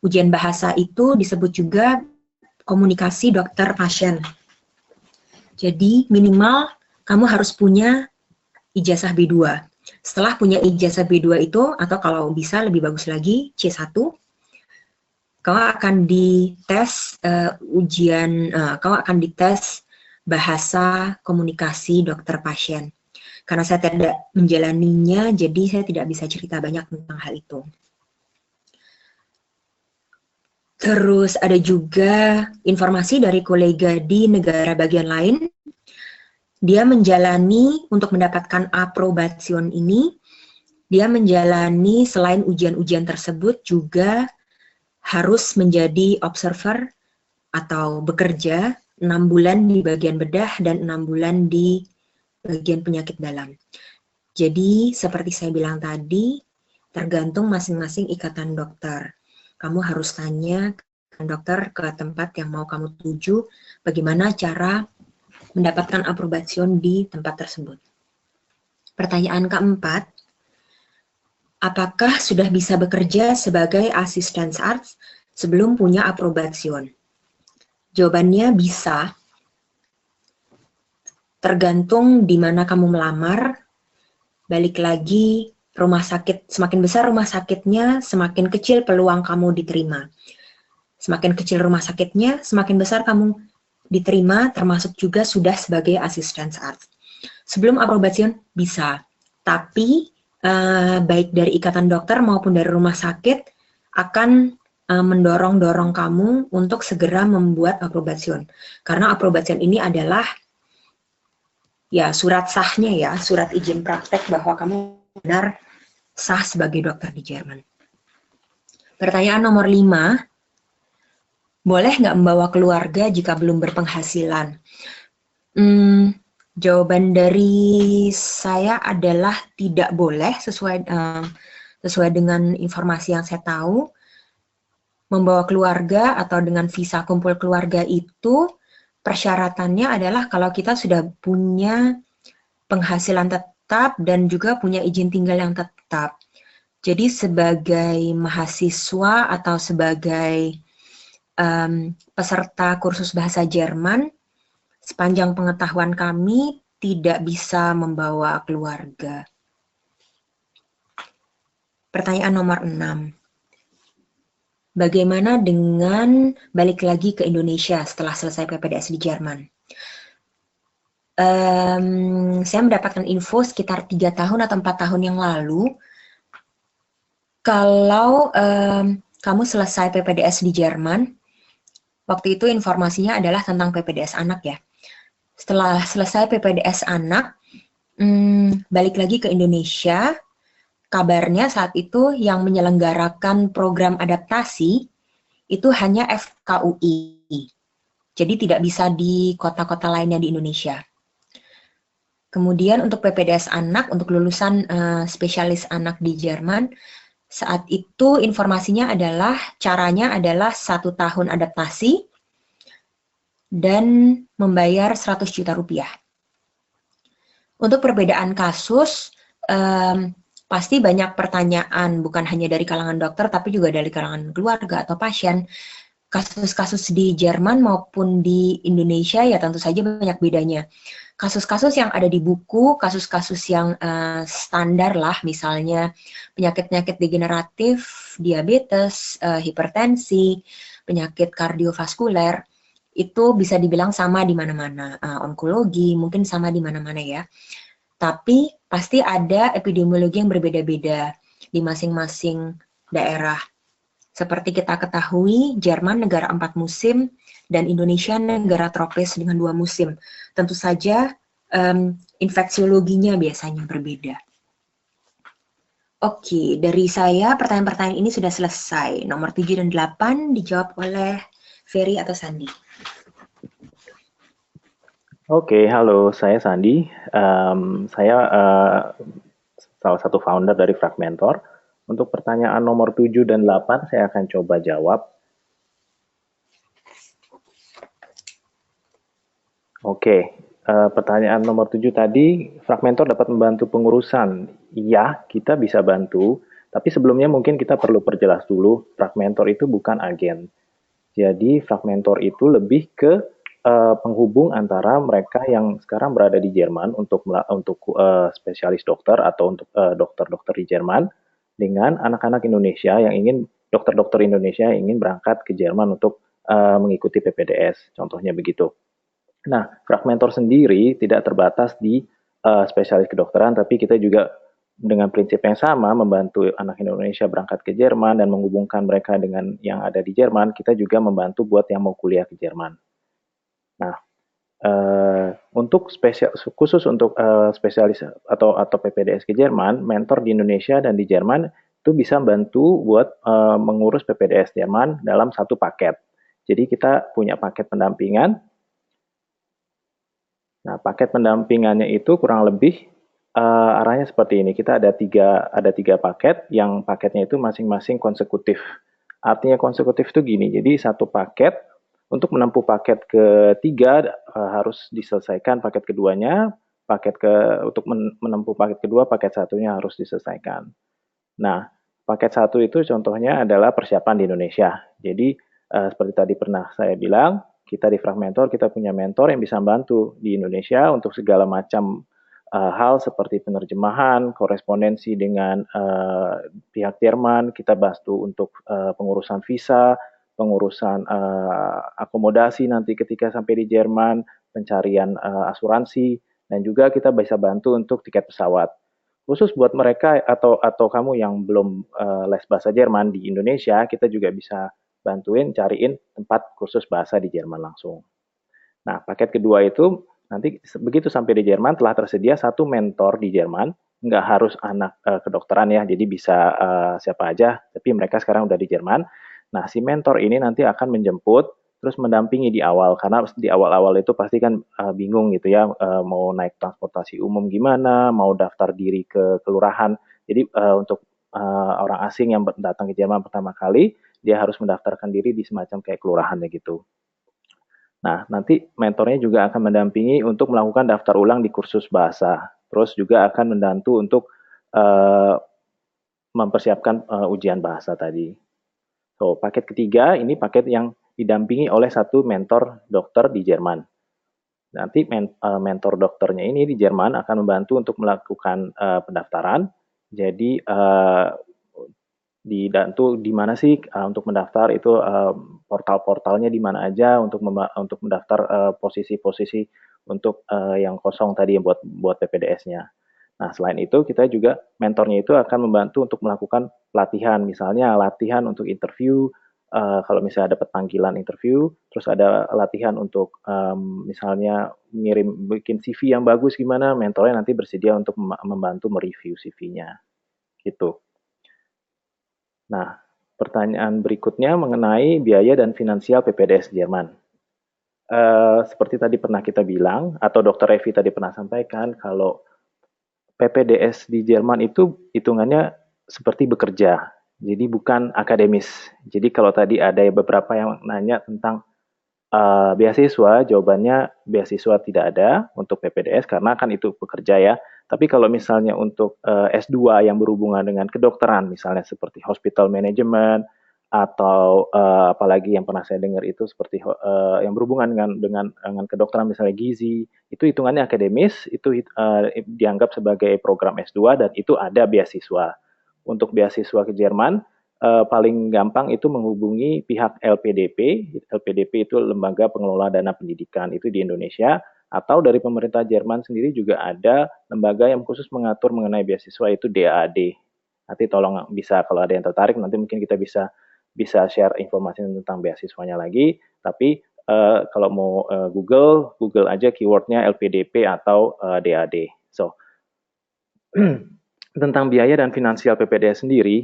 Ujian bahasa itu disebut juga komunikasi dokter pasien. Jadi minimal kamu harus punya ijazah B2. Setelah punya ijazah B2 itu, atau kalau bisa lebih bagus lagi, C1, kau akan dites kau akan dites bahasa komunikasi dokter pasien. Karena saya tidak menjalaninya, jadi saya tidak bisa cerita banyak tentang hal itu. Terus ada juga informasi dari kolega di negara bagian lain. Dia menjalani, untuk mendapatkan aprobation ini, dia menjalani selain ujian-ujian tersebut juga harus menjadi observer atau bekerja 6 bulan di bagian bedah dan 6 bulan di bagian penyakit dalam. Jadi seperti saya bilang tadi, tergantung masing-masing ikatan dokter. Kamu harus tanya dokter ke tempat yang mau kamu tuju, bagaimana cara mendapatkan aprobation di tempat tersebut. Pertanyaan keempat, apakah sudah bisa bekerja sebagai assistant arts sebelum punya aprobation? Jawabannya bisa, tergantung di mana kamu melamar. Balik lagi, rumah sakit, semakin besar rumah sakitnya, semakin kecil peluang kamu diterima. Semakin kecil rumah sakitnya, semakin besar kamu diterima, termasuk juga sudah sebagai assistant arts. Sebelum aprobation bisa, tapi baik dari ikatan dokter maupun dari rumah sakit akan mendorong-dorong kamu untuk segera membuat aprobation. Karena aprobation ini adalah ya surat sahnya ya, surat izin praktek bahwa kamu benar sah sebagai dokter di Jerman. Pertanyaan nomor 5, boleh nggak membawa keluarga jika belum berpenghasilan? Jawaban dari saya adalah tidak boleh, sesuai dengan informasi yang saya tahu. Membawa keluarga atau dengan visa kumpul keluarga itu persyaratannya adalah kalau kita sudah punya penghasilan tetap dan juga punya izin tinggal yang tetap. Jadi sebagai mahasiswa atau sebagai peserta kursus bahasa Jerman, sepanjang pengetahuan kami tidak bisa membawa keluarga. Pertanyaan nomor 6. Bagaimana dengan balik lagi ke Indonesia setelah selesai PPDS di Jerman? Saya mendapatkan info sekitar 3 tahun atau 4 tahun yang lalu, kalau kamu selesai PPDS di Jerman, waktu itu informasinya adalah tentang PPDS anak ya. Setelah selesai PPDS anak, balik lagi ke Indonesia, kabarnya saat itu yang menyelenggarakan program adaptasi itu hanya FKUI. Jadi tidak bisa di kota-kota lainnya di Indonesia. Kemudian untuk PPDS anak, untuk lulusan spesialis anak di Jerman, saat itu informasinya adalah, caranya adalah 1 tahun adaptasi dan membayar 100 juta rupiah. Untuk perbedaan kasus, pasti banyak pertanyaan, bukan hanya dari kalangan dokter, tapi juga dari kalangan keluarga atau pasien. Kasus-kasus di Jerman maupun di Indonesia ya tentu saja banyak bedanya. Kasus-kasus yang ada di buku, kasus-kasus yang standar lah, misalnya penyakit-penyakit degeneratif, diabetes, hipertensi, penyakit kardiovaskuler, itu bisa dibilang sama di mana-mana. Onkologi mungkin sama di mana-mana ya. Tapi pasti ada epidemiologi yang berbeda-beda di masing-masing daerah. Seperti kita ketahui, Jerman negara 4 musim dan Indonesia negara tropis dengan 2 musim. Tentu saja infeksiologinya biasanya berbeda. Oke, dari saya pertanyaan-pertanyaan ini sudah selesai. Nomor 7 dan 8 dijawab oleh Ferry atau Sandi. Oke, halo, saya Sandi. Saya salah satu founder dari Fragmentor. Untuk pertanyaan nomor 7 dan 8, saya akan coba jawab. Oke, pertanyaan nomor 7 tadi, Fragmentor dapat membantu pengurusan. Iya, kita bisa bantu, tapi sebelumnya mungkin kita perlu perjelas dulu, Fragmentor itu bukan agen. Jadi, Fragmentor itu lebih ke penghubung antara mereka yang sekarang berada di Jerman untuk spesialis dokter atau untuk dokter-dokter di Jerman dengan anak-anak Indonesia yang ingin dokter-dokter Indonesia yang ingin berangkat ke Jerman untuk mengikuti PPDS, contohnya begitu. Nah, Fragmentor sendiri tidak terbatas di spesialis kedokteran, tapi kita juga dengan prinsip yang sama membantu anak Indonesia berangkat ke Jerman dan menghubungkan mereka dengan yang ada di Jerman. Kita juga membantu buat yang mau kuliah ke Jerman. Nah, untuk khusus untuk spesialis atau PPDS ke Jerman, mentor di Indonesia dan di Jerman itu bisa bantu buat mengurus PPDS Jerman dalam satu paket. Jadi kita punya paket pendampingan. Nah, paket pendampingannya itu kurang lebih arahnya seperti ini. Kita ada tiga paket, yang paketnya itu masing-masing konsekutif. Artinya konsekutif itu gini, jadi satu paket, untuk menempuh paket ketiga harus diselesaikan paket keduanya, untuk menempuh paket kedua, paket satunya harus diselesaikan. Nah, paket satu itu contohnya adalah persiapan di Indonesia. Jadi, seperti tadi pernah saya bilang, kita di Fragmentor, kita punya mentor yang bisa membantu di Indonesia untuk segala macam hal seperti penerjemahan, korespondensi dengan pihak Jerman, kita bantu untuk pengurusan visa, pengurusan akomodasi nanti ketika sampai di Jerman, pencarian asuransi, dan juga kita bisa bantu untuk tiket pesawat. Khusus buat mereka atau kamu yang belum les bahasa Jerman di Indonesia, kita juga bisa bantuin cariin tempat kursus bahasa di Jerman langsung. Nah, paket kedua itu nanti begitu sampai di Jerman telah tersedia satu mentor di Jerman, nggak harus anak kedokteran ya, jadi bisa siapa aja, tapi mereka sekarang udah di Jerman. Nah, si mentor ini nanti akan menjemput, terus mendampingi di awal, karena di awal-awal itu pasti kan bingung gitu ya, mau naik transportasi umum gimana, mau daftar diri ke kelurahan. Jadi untuk orang asing yang datang ke Jerman pertama kali, dia harus mendaftarkan diri di semacam kayak kelurahannya gitu. Nah, nanti mentornya juga akan mendampingi untuk melakukan daftar ulang di kursus bahasa. Terus juga akan membantu untuk mempersiapkan ujian bahasa tadi. So, paket ketiga ini paket yang didampingi oleh satu mentor dokter di Jerman. Nanti mentor dokternya ini di Jerman akan membantu untuk melakukan pendaftaran. Jadi dibantu di mana sih untuk mendaftar itu portal-portalnya di mana aja untuk mendaftar posisi-posisi untuk yang kosong tadi yang buat PPDS-nya. Nah, selain itu kita juga mentornya itu akan membantu untuk melakukan pelatihan, misalnya latihan untuk interview, kalau misalnya dapat panggilan interview, terus ada latihan untuk misalnya bikin CV yang bagus gimana, mentornya nanti bersedia untuk membantu mereview CV-nya, gitu. Nah, pertanyaan berikutnya mengenai biaya dan finansial PPDS Jerman. Seperti tadi pernah kita bilang, atau Dr. Evi tadi pernah sampaikan, kalau PPDS di Jerman itu hitungannya seperti bekerja, jadi bukan akademis. Jadi kalau tadi ada beberapa yang nanya tentang beasiswa, jawabannya beasiswa tidak ada untuk PPDS karena kan itu bekerja ya. Tapi kalau misalnya untuk S2 yang berhubungan dengan kedokteran, misalnya seperti hospital management atau apalagi yang pernah saya dengar itu seperti yang berhubungan dengan kedokteran misalnya gizi, itu hitungannya akademis, itu dianggap sebagai program S2 dan itu ada beasiswa. Untuk beasiswa ke Jerman, paling gampang itu menghubungi pihak LPDP. LPDP itu Lembaga Pengelola Dana Pendidikan itu di Indonesia, atau dari pemerintah Jerman sendiri juga ada lembaga yang khusus mengatur mengenai beasiswa itu DAAD. Nanti tolong bisa kalau ada yang tertarik nanti mungkin kita bisa share informasi tentang beasiswanya lagi. Tapi kalau mau Google aja keywordnya LPDP atau DAAD. So tentang biaya dan finansial PPDS sendiri,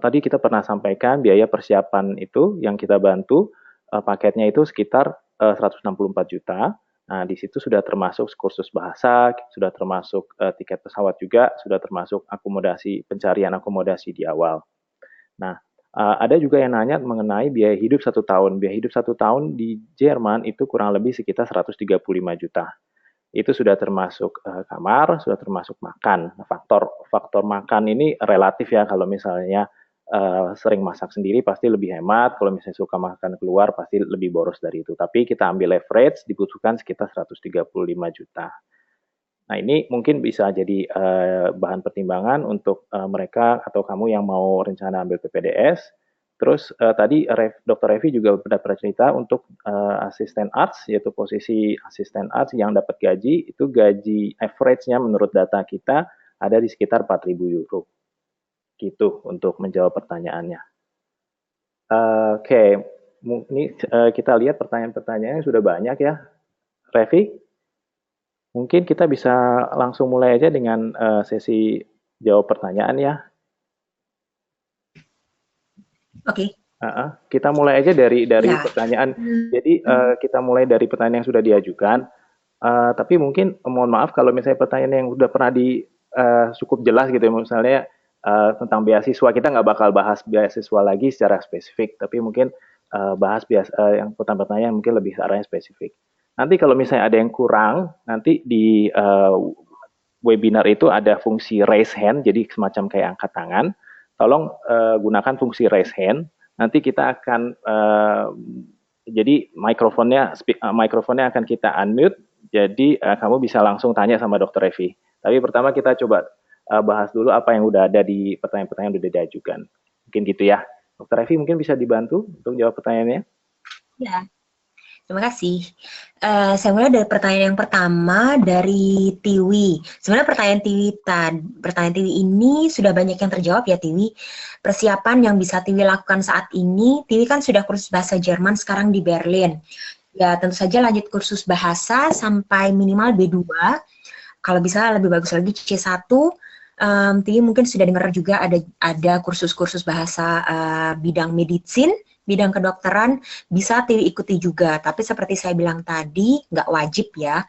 tadi kita pernah sampaikan biaya persiapan itu yang kita bantu, paketnya itu sekitar 164 juta. Nah, di situ sudah termasuk kursus bahasa, sudah termasuk tiket pesawat juga, sudah termasuk pencarian akomodasi di awal. Nah, ada juga yang nanya mengenai biaya hidup 1 tahun. Biaya hidup 1 tahun di Jerman itu kurang lebih sekitar 135 juta. Itu sudah termasuk kamar, sudah termasuk makan. Nah, faktor makan ini relatif ya, kalau misalnya sering masak sendiri pasti lebih hemat, kalau misalnya suka makan keluar pasti lebih boros dari itu. Tapi kita ambil average, dibutuhkan sekitar 135 juta. Nah, ini mungkin bisa jadi bahan pertimbangan untuk mereka atau kamu yang mau rencana ambil PPDS. Terus tadi Dr. Evi juga pernah cerita untuk asisten arts, yaitu posisi asisten arts yang dapat gaji, itu gaji average-nya menurut data kita ada di sekitar 4.000 euro. Gitu untuk menjawab pertanyaannya. Oke, ini kita lihat pertanyaan-pertanyaannya sudah banyak ya. Revi, mungkin kita bisa langsung mulai aja dengan sesi jawab pertanyaan ya. Oke. Kita mulai aja dari ya. Pertanyaan. Jadi kita mulai dari pertanyaan yang sudah diajukan. Tapi mungkin mohon maaf kalau misalnya pertanyaan yang sudah pernah cukup jelas gitu ya, misalnya tentang beasiswa. Kita nggak bakal bahas beasiswa lagi secara spesifik, tapi mungkin bahas yang pertanyaan mungkin lebih arahnya spesifik. Nanti kalau misalnya ada yang kurang, nanti di webinar itu ada fungsi raise hand, jadi semacam kayak angkat tangan. Tolong gunakan fungsi raise hand. Nanti kita akan jadi mikrofonnya akan kita unmute. Jadi kamu bisa langsung tanya sama Dr. Evi. Tapi pertama kita coba bahas dulu apa yang udah ada di pertanyaan-pertanyaan yang udah diajukan. Mungkin gitu ya. Dr. Evi mungkin bisa dibantu untuk jawab pertanyaannya? Ya, terima kasih. Saya mulai dari pertanyaan yang pertama dari Tiwi. Sebenarnya pertanyaan Tiwi ini sudah banyak yang terjawab ya Tiwi. Persiapan yang bisa Tiwi lakukan saat ini, Tiwi kan sudah kursus bahasa Jerman sekarang di Berlin. Ya tentu saja lanjut kursus bahasa sampai minimal B2. Kalau bisa lebih bagus lagi C1. Tiwi mungkin sudah dengar juga ada kursus-kursus bahasa bidang medicine, bidang kedokteran, bisa Tiwi ikuti juga. Tapi seperti saya bilang tadi, nggak wajib ya.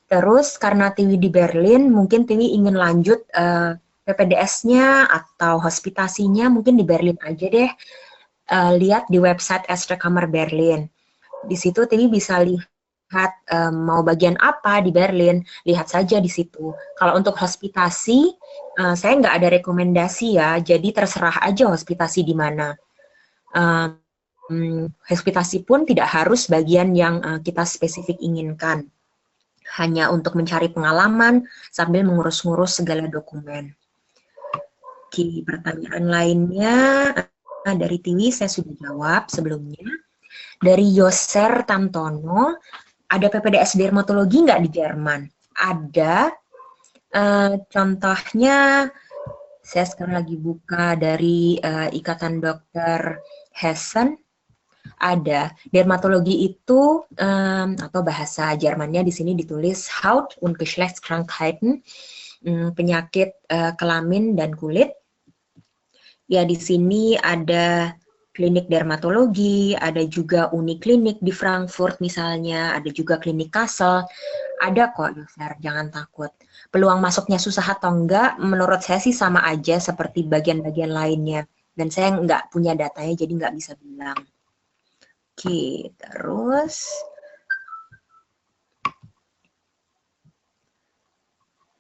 Terus karena Tiwi di Berlin, mungkin Tiwi ingin lanjut PPDS-nya atau hospitasinya mungkin di Berlin aja deh. Lihat di website Ärztekammer Berlin. Di situ Tiwi bisa lihat mau bagian apa di Berlin, lihat saja di situ. Kalau untuk hospitasi, saya nggak ada rekomendasi ya, jadi terserah aja hospitasi di mana. Hospitasi pun tidak harus bagian yang kita spesifik inginkan. Hanya untuk mencari pengalaman sambil mengurus-ngurus segala dokumen. Oke, pertanyaan lainnya dari Tiwi saya sudah jawab sebelumnya. Dari Yoser Tantono, ada PPDS dermatologi nggak di Jerman? Ada. Contohnya, saya sekarang lagi buka dari Ikatan Dokter Hessen. Ada. Dermatologi itu, atau bahasa Jermannya di sini ditulis Haut- und Geschlechtskrankheiten, penyakit kelamin dan kulit. Ya, di sini ada klinik dermatologi, ada juga uniklinik di Frankfurt misalnya, ada juga klinik Kassel, ada kok Yoser, jangan takut. Peluang masuknya susah atau enggak, menurut saya sih sama aja seperti bagian-bagian lainnya. Dan saya nggak punya datanya, jadi nggak bisa bilang. Oke, terus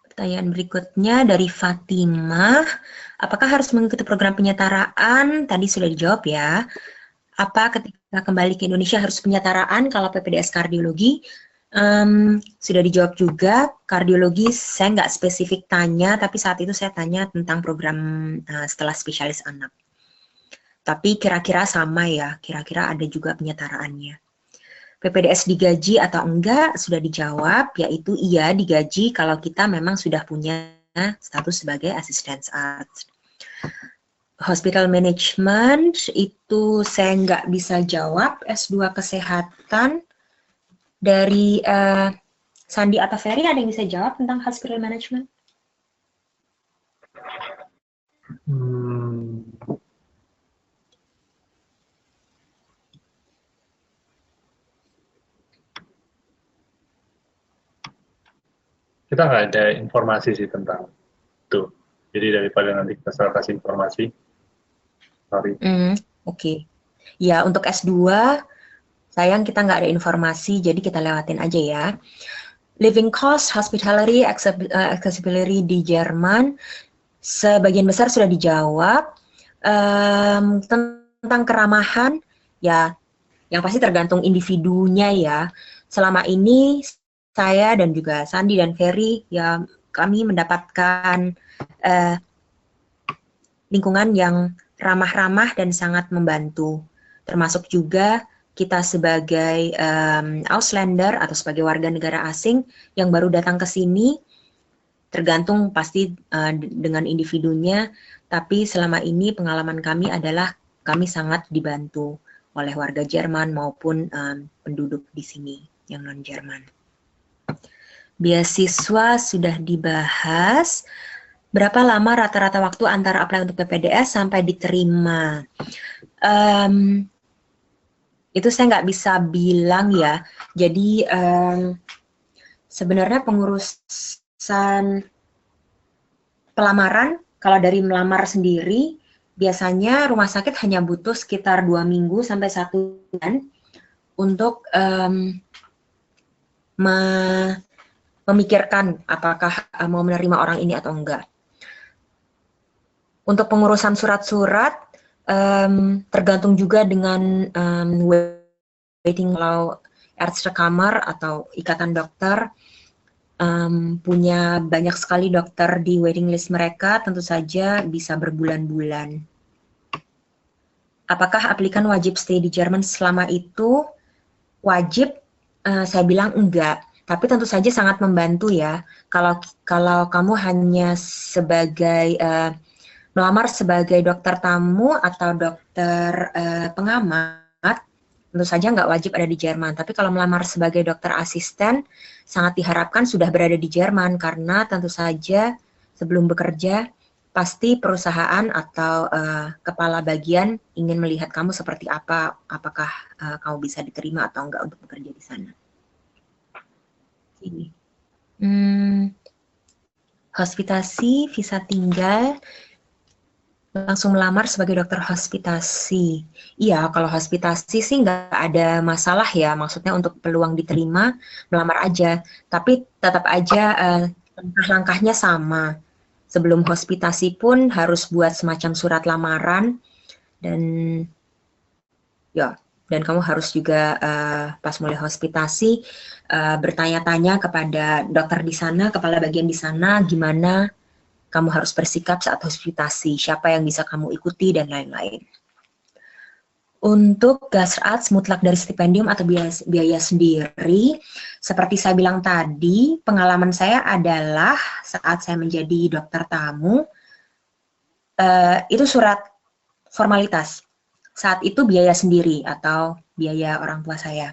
pertanyaan berikutnya dari Fatimah. Apakah harus mengikuti program penyetaraan? Tadi sudah dijawab ya. Apa ketika kembali ke Indonesia harus penyetaraan kalau PPDS kardiologi? Sudah dijawab juga. Kardiologi saya nggak spesifik tanya, tapi saat itu saya tanya tentang program setelah spesialis anak. Tapi kira-kira sama ya, kira-kira ada juga penyetaraannya. PPDS digaji atau enggak sudah dijawab, yaitu iya digaji kalau kita memang sudah punya status sebagai assistant arts. Hospital management itu saya nggak bisa jawab. S2 kesehatan dari Sandi atau Ferry ada yang bisa jawab tentang hospital management? Kita nggak ada informasi sih tentang itu. Jadi daripada nanti kita salah kasih informasi. Sorry. Oke. Ya, untuk S2, sayang kita nggak ada informasi, jadi kita lewatin aja ya. Living cost, hospitality, accessibility di Jerman, sebagian besar sudah dijawab. Tentang keramahan, ya, yang pasti tergantung individunya ya. Selama ini saya dan juga Sandi dan Ferry, ya kami mendapatkan lingkungan yang ramah-ramah dan sangat membantu. Termasuk juga kita sebagai Auslander atau sebagai warga negara asing yang baru datang ke sini, tergantung pasti dengan individunya, tapi selama ini pengalaman kami adalah kami sangat dibantu oleh warga Jerman maupun penduduk di sini yang non-Jerman. Beasiswa sudah dibahas. Berapa lama rata-rata waktu antara apply untuk PPDS sampai diterima? Itu saya nggak bisa bilang ya. Jadi sebenarnya pengurusan pelamaran kalau dari melamar sendiri, biasanya rumah sakit hanya butuh sekitar 2 minggu sampai 1 bulan untuk memikirkan apakah mau menerima orang ini atau enggak. Untuk pengurusan surat-surat, tergantung juga dengan waiting law Ärztekammer atau Ikatan Dokter, punya banyak sekali dokter di waiting list mereka, tentu saja bisa berbulan-bulan. Apakah aplikan wajib stay di Jerman selama itu? Wajib, saya bilang enggak. Tapi tentu saja sangat membantu ya. Kalau kamu hanya sebagai melamar sebagai dokter tamu atau dokter pengamat, tentu saja nggak wajib ada di Jerman. Tapi kalau melamar sebagai dokter asisten, sangat diharapkan sudah berada di Jerman, karena tentu saja sebelum bekerja, pasti perusahaan atau kepala bagian ingin melihat kamu seperti apa, apakah kamu bisa diterima atau enggak untuk bekerja di sana. Ini. Hospitasi, visa tinggal, langsung melamar sebagai dokter hospitasi. Iya, kalau hospitasi sih nggak ada masalah ya, maksudnya untuk peluang diterima, melamar aja. Tapi tetap aja langkah-langkahnya sama. Sebelum hospitasi pun harus buat semacam surat lamaran, dan ya, dan kamu harus juga pas mulai hospitasi bertanya-tanya kepada dokter di sana, kepala bagian di sana, gimana kamu harus bersikap saat hospitasi, siapa yang bisa kamu ikuti, dan lain-lain. Untuk Gastarzt mutlak dari stipendium atau biaya sendiri, seperti saya bilang tadi, pengalaman saya adalah saat saya menjadi dokter tamu, itu surat formalitas. Saat itu biaya sendiri atau biaya orang tua saya.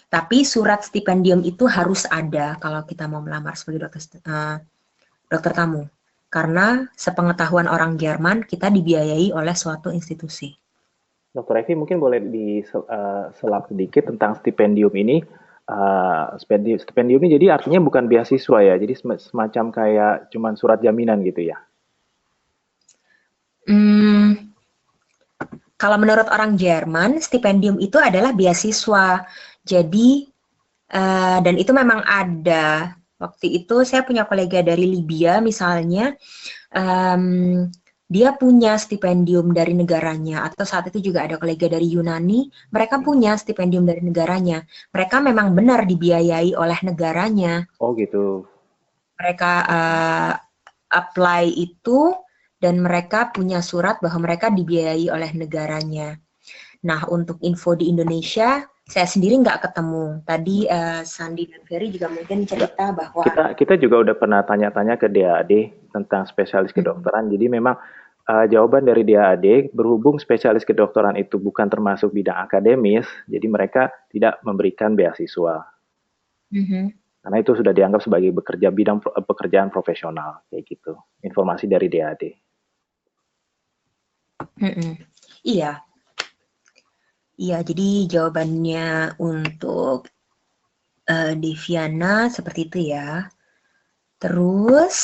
Tapi surat stipendium itu harus ada kalau kita mau melamar sebagai dokter tamu. Karena sepengetahuan orang Jerman, kita dibiayai oleh suatu institusi. Dr. Evi, mungkin boleh diselap sedikit tentang stipendium ini. Stipendium ini jadi artinya bukan beasiswa ya, jadi semacam kayak cuman surat jaminan gitu ya? Kalau menurut orang Jerman, stipendium itu adalah beasiswa. Jadi, dan itu memang ada. Waktu itu saya punya kolega dari Libya misalnya, dia punya stipendium dari negaranya, atau saat itu juga ada kolega dari Yunani, mereka punya stipendium dari negaranya. Mereka memang benar dibiayai oleh negaranya. Oh gitu. Mereka apply itu, dan mereka punya surat bahwa mereka dibiayai oleh negaranya. Nah, untuk info di Indonesia, saya sendiri nggak ketemu. Tadi Sandi dan Ferry juga mungkin cerita bahwa kita juga udah pernah tanya-tanya ke DAAD tentang spesialis kedokteran. Jadi memang jawaban dari DAAD, berhubung spesialis kedokteran itu bukan termasuk bidang akademis, jadi mereka tidak memberikan beasiswa. Karena itu sudah dianggap sebagai bidang pekerjaan profesional, kayak gitu. Informasi dari DAAD. Iya. Iya, jadi jawabannya untuk Deviana seperti itu ya. Terus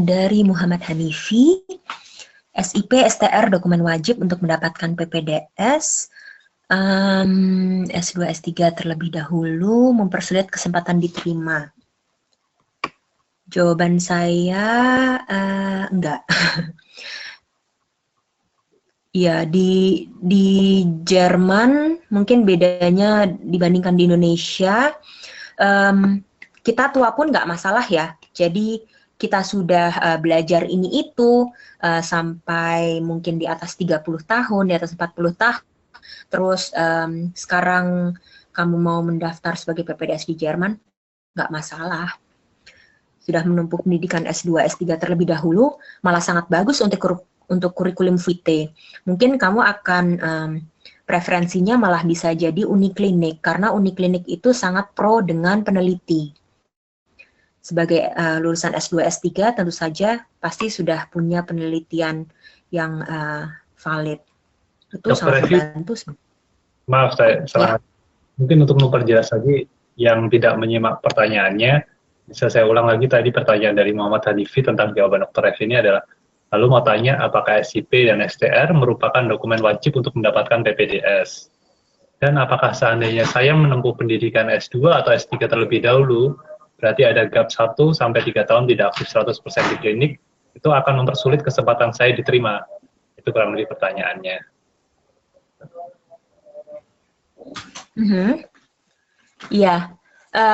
dari Muhammad Hanifi, SIP, STR dokumen wajib untuk mendapatkan PPDS, S2, S3 terlebih dahulu, mempersulit kesempatan diterima. Jawaban saya enggak. Ya, di Jerman mungkin bedanya dibandingkan di Indonesia, kita tua pun nggak masalah ya. Jadi kita sudah belajar ini itu sampai mungkin di atas 30 tahun, di atas 40 tahun. Terus sekarang kamu mau mendaftar sebagai PPDS di Jerman, nggak masalah. Sudah menempuh pendidikan S2, S3 terlebih dahulu, malah sangat bagus untuk kurikulum vitae. Mungkin kamu akan preferensinya malah bisa jadi uniklinik, karena uniklinik itu sangat pro dengan peneliti. Sebagai lulusan S2, S3 tentu saja pasti sudah punya penelitian yang valid. Itu sangat membantu. Maaf, saya salah. Mungkin untuk memperjelas lagi yang tidak menyimak pertanyaannya, bisa saya ulang lagi tadi pertanyaan dari Muhammad Hanifi tentang jawaban Dr. F ini adalah, Lalu mau tanya, apakah SIP dan STR merupakan dokumen wajib untuk mendapatkan PPDS? Dan apakah seandainya saya menempuh pendidikan S2 atau S3 terlebih dahulu, berarti ada gap 1-3 tahun tidak aktif 100% di klinik, itu akan mempersulit kesempatan saya diterima. Itu kurang lebih pertanyaannya. Iya,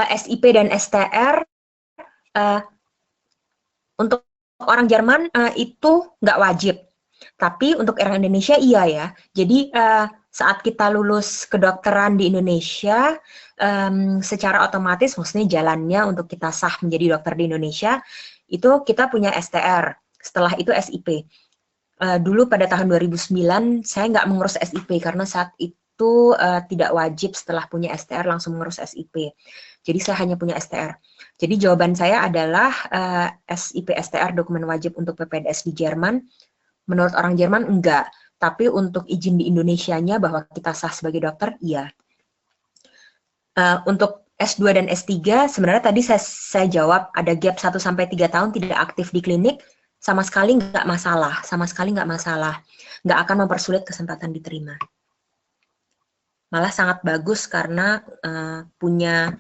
SIP dan STR untuk orang Jerman itu nggak wajib, tapi untuk orang Indonesia iya ya. Jadi saat kita lulus kedokteran di Indonesia, secara otomatis maksudnya jalannya untuk kita sah menjadi dokter di Indonesia, itu kita punya STR, setelah itu SIP. Dulu pada tahun 2009 saya nggak mengurus SIP karena saat itu tidak wajib setelah punya STR langsung mengurus SIP. Jadi saya hanya punya STR. Jadi jawaban saya adalah SIP STR dokumen wajib untuk PPDS di Jerman. Menurut orang Jerman enggak, tapi untuk izin di Indonesianya bahwa kita sah sebagai dokter, iya. Untuk S2 dan S3 sebenarnya tadi saya jawab ada gap 1-3 tahun tidak aktif di klinik, sama sekali nggak masalah, nggak akan mempersulit kesempatan diterima. Malah sangat bagus karena punya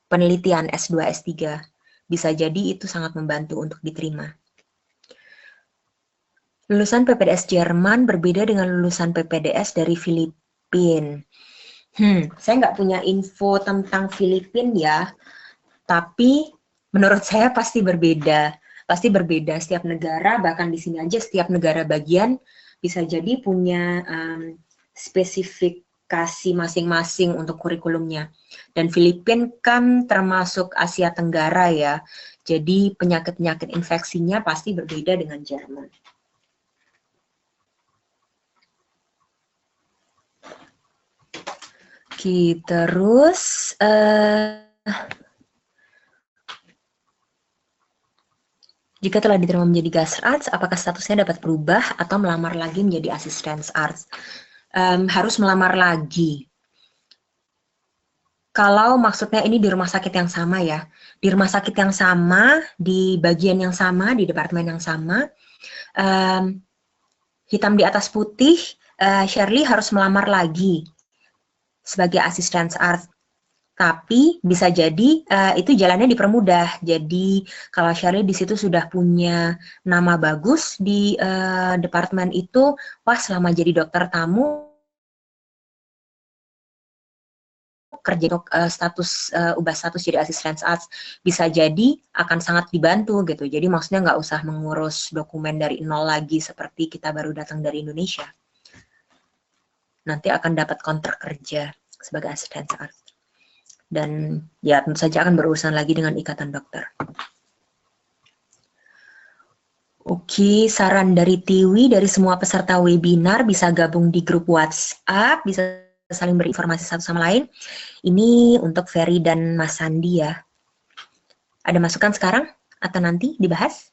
penelitian S2, S3. Bisa jadi itu sangat membantu untuk diterima. Lulusan PPDS Jerman berbeda dengan lulusan PPDS dari Filipina. Saya nggak punya info tentang Filipina ya, tapi menurut saya pasti berbeda. Pasti berbeda setiap negara, bahkan di sini aja setiap negara bagian bisa jadi punya spesifikasi masing-masing untuk kurikulumnya. Dan Filipina kan termasuk Asia Tenggara ya, jadi penyakit-penyakit infeksinya pasti berbeda dengan Jerman. Oke, terus jika telah diterima menjadi Gastro-Arts, apakah statusnya dapat berubah atau melamar lagi menjadi Assistant Arts? Harus melamar lagi. Kalau maksudnya ini di rumah sakit yang sama ya, di rumah sakit yang sama, di bagian yang sama, di departemen yang sama, hitam di atas putih, Shirley harus melamar lagi sebagai Assistant Arts. Tapi bisa jadi itu jalannya dipermudah. Jadi kalau Shirley di situ sudah punya nama bagus di departemen itu, wah selama jadi dokter tamu kerja untuk ubah status jadi Assistant Arts bisa jadi akan sangat dibantu gitu. Jadi maksudnya nggak usah mengurus dokumen dari nol lagi seperti kita baru datang dari Indonesia. Nanti akan dapat kontrak kerja sebagai Assistant Arts. Dan ya tentu saja akan berurusan lagi dengan ikatan dokter. Oke, saran dari Tiwi, dari semua peserta webinar bisa gabung di grup WhatsApp, bisa saling berinformasi satu sama lain. Ini untuk Ferry dan Mas Sandi ya. Ada masukan sekarang atau nanti dibahas?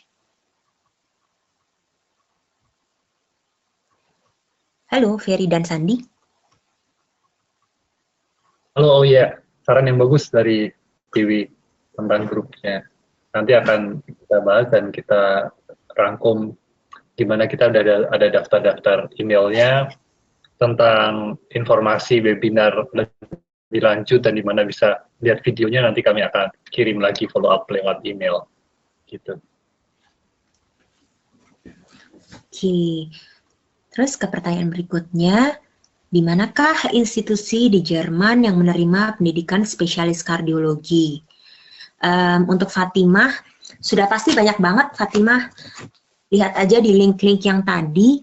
Halo, Ferry dan Sandi. Halo, oh ya. Saran yang bagus dari Tiwi tentang grupnya. Nanti akan kita bahas dan kita rangkum di mana kita ada daftar-daftar emailnya tentang informasi webinar lebih lanjut dan di mana bisa lihat videonya. Nanti kami akan kirim lagi follow up lewat email. Gitu. Oke. Terus ke pertanyaan berikutnya. Di manakah institusi di Jerman yang menerima pendidikan spesialis kardiologi? Untuk Fatimah, sudah pasti banyak banget Fatimah. Lihat aja di link-link yang tadi.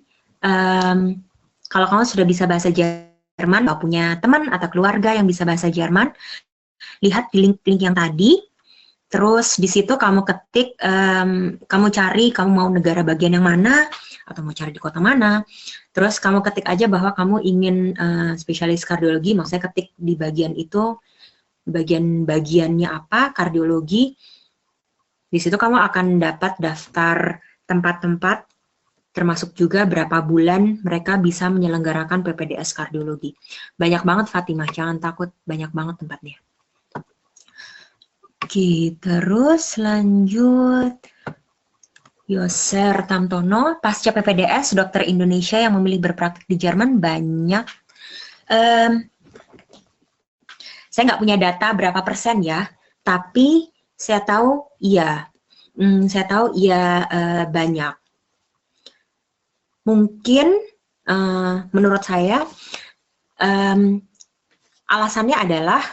Kalau kamu sudah bisa bahasa Jerman, atau punya teman atau keluarga yang bisa bahasa Jerman, lihat di link-link yang tadi. Terus di situ kamu ketik, kamu cari kamu mau negara bagian yang mana, atau mau cari di kota mana. Terus kamu ketik aja bahwa kamu ingin spesialis kardiologi, maksudnya ketik di bagian itu, bagian-bagiannya apa, kardiologi. Di situ kamu akan dapat daftar tempat-tempat, termasuk juga berapa bulan mereka bisa menyelenggarakan PPDS kardiologi. Banyak banget Fatimah, jangan takut, banyak banget tempatnya. Oke, terus lanjut. Yoser Tamtono, pasca PPDS, dokter Indonesia yang memilih berpraktik di Jerman banyak. Saya nggak punya data berapa persen ya, tapi saya tahu iya. Banyak. Mungkin menurut saya alasannya adalah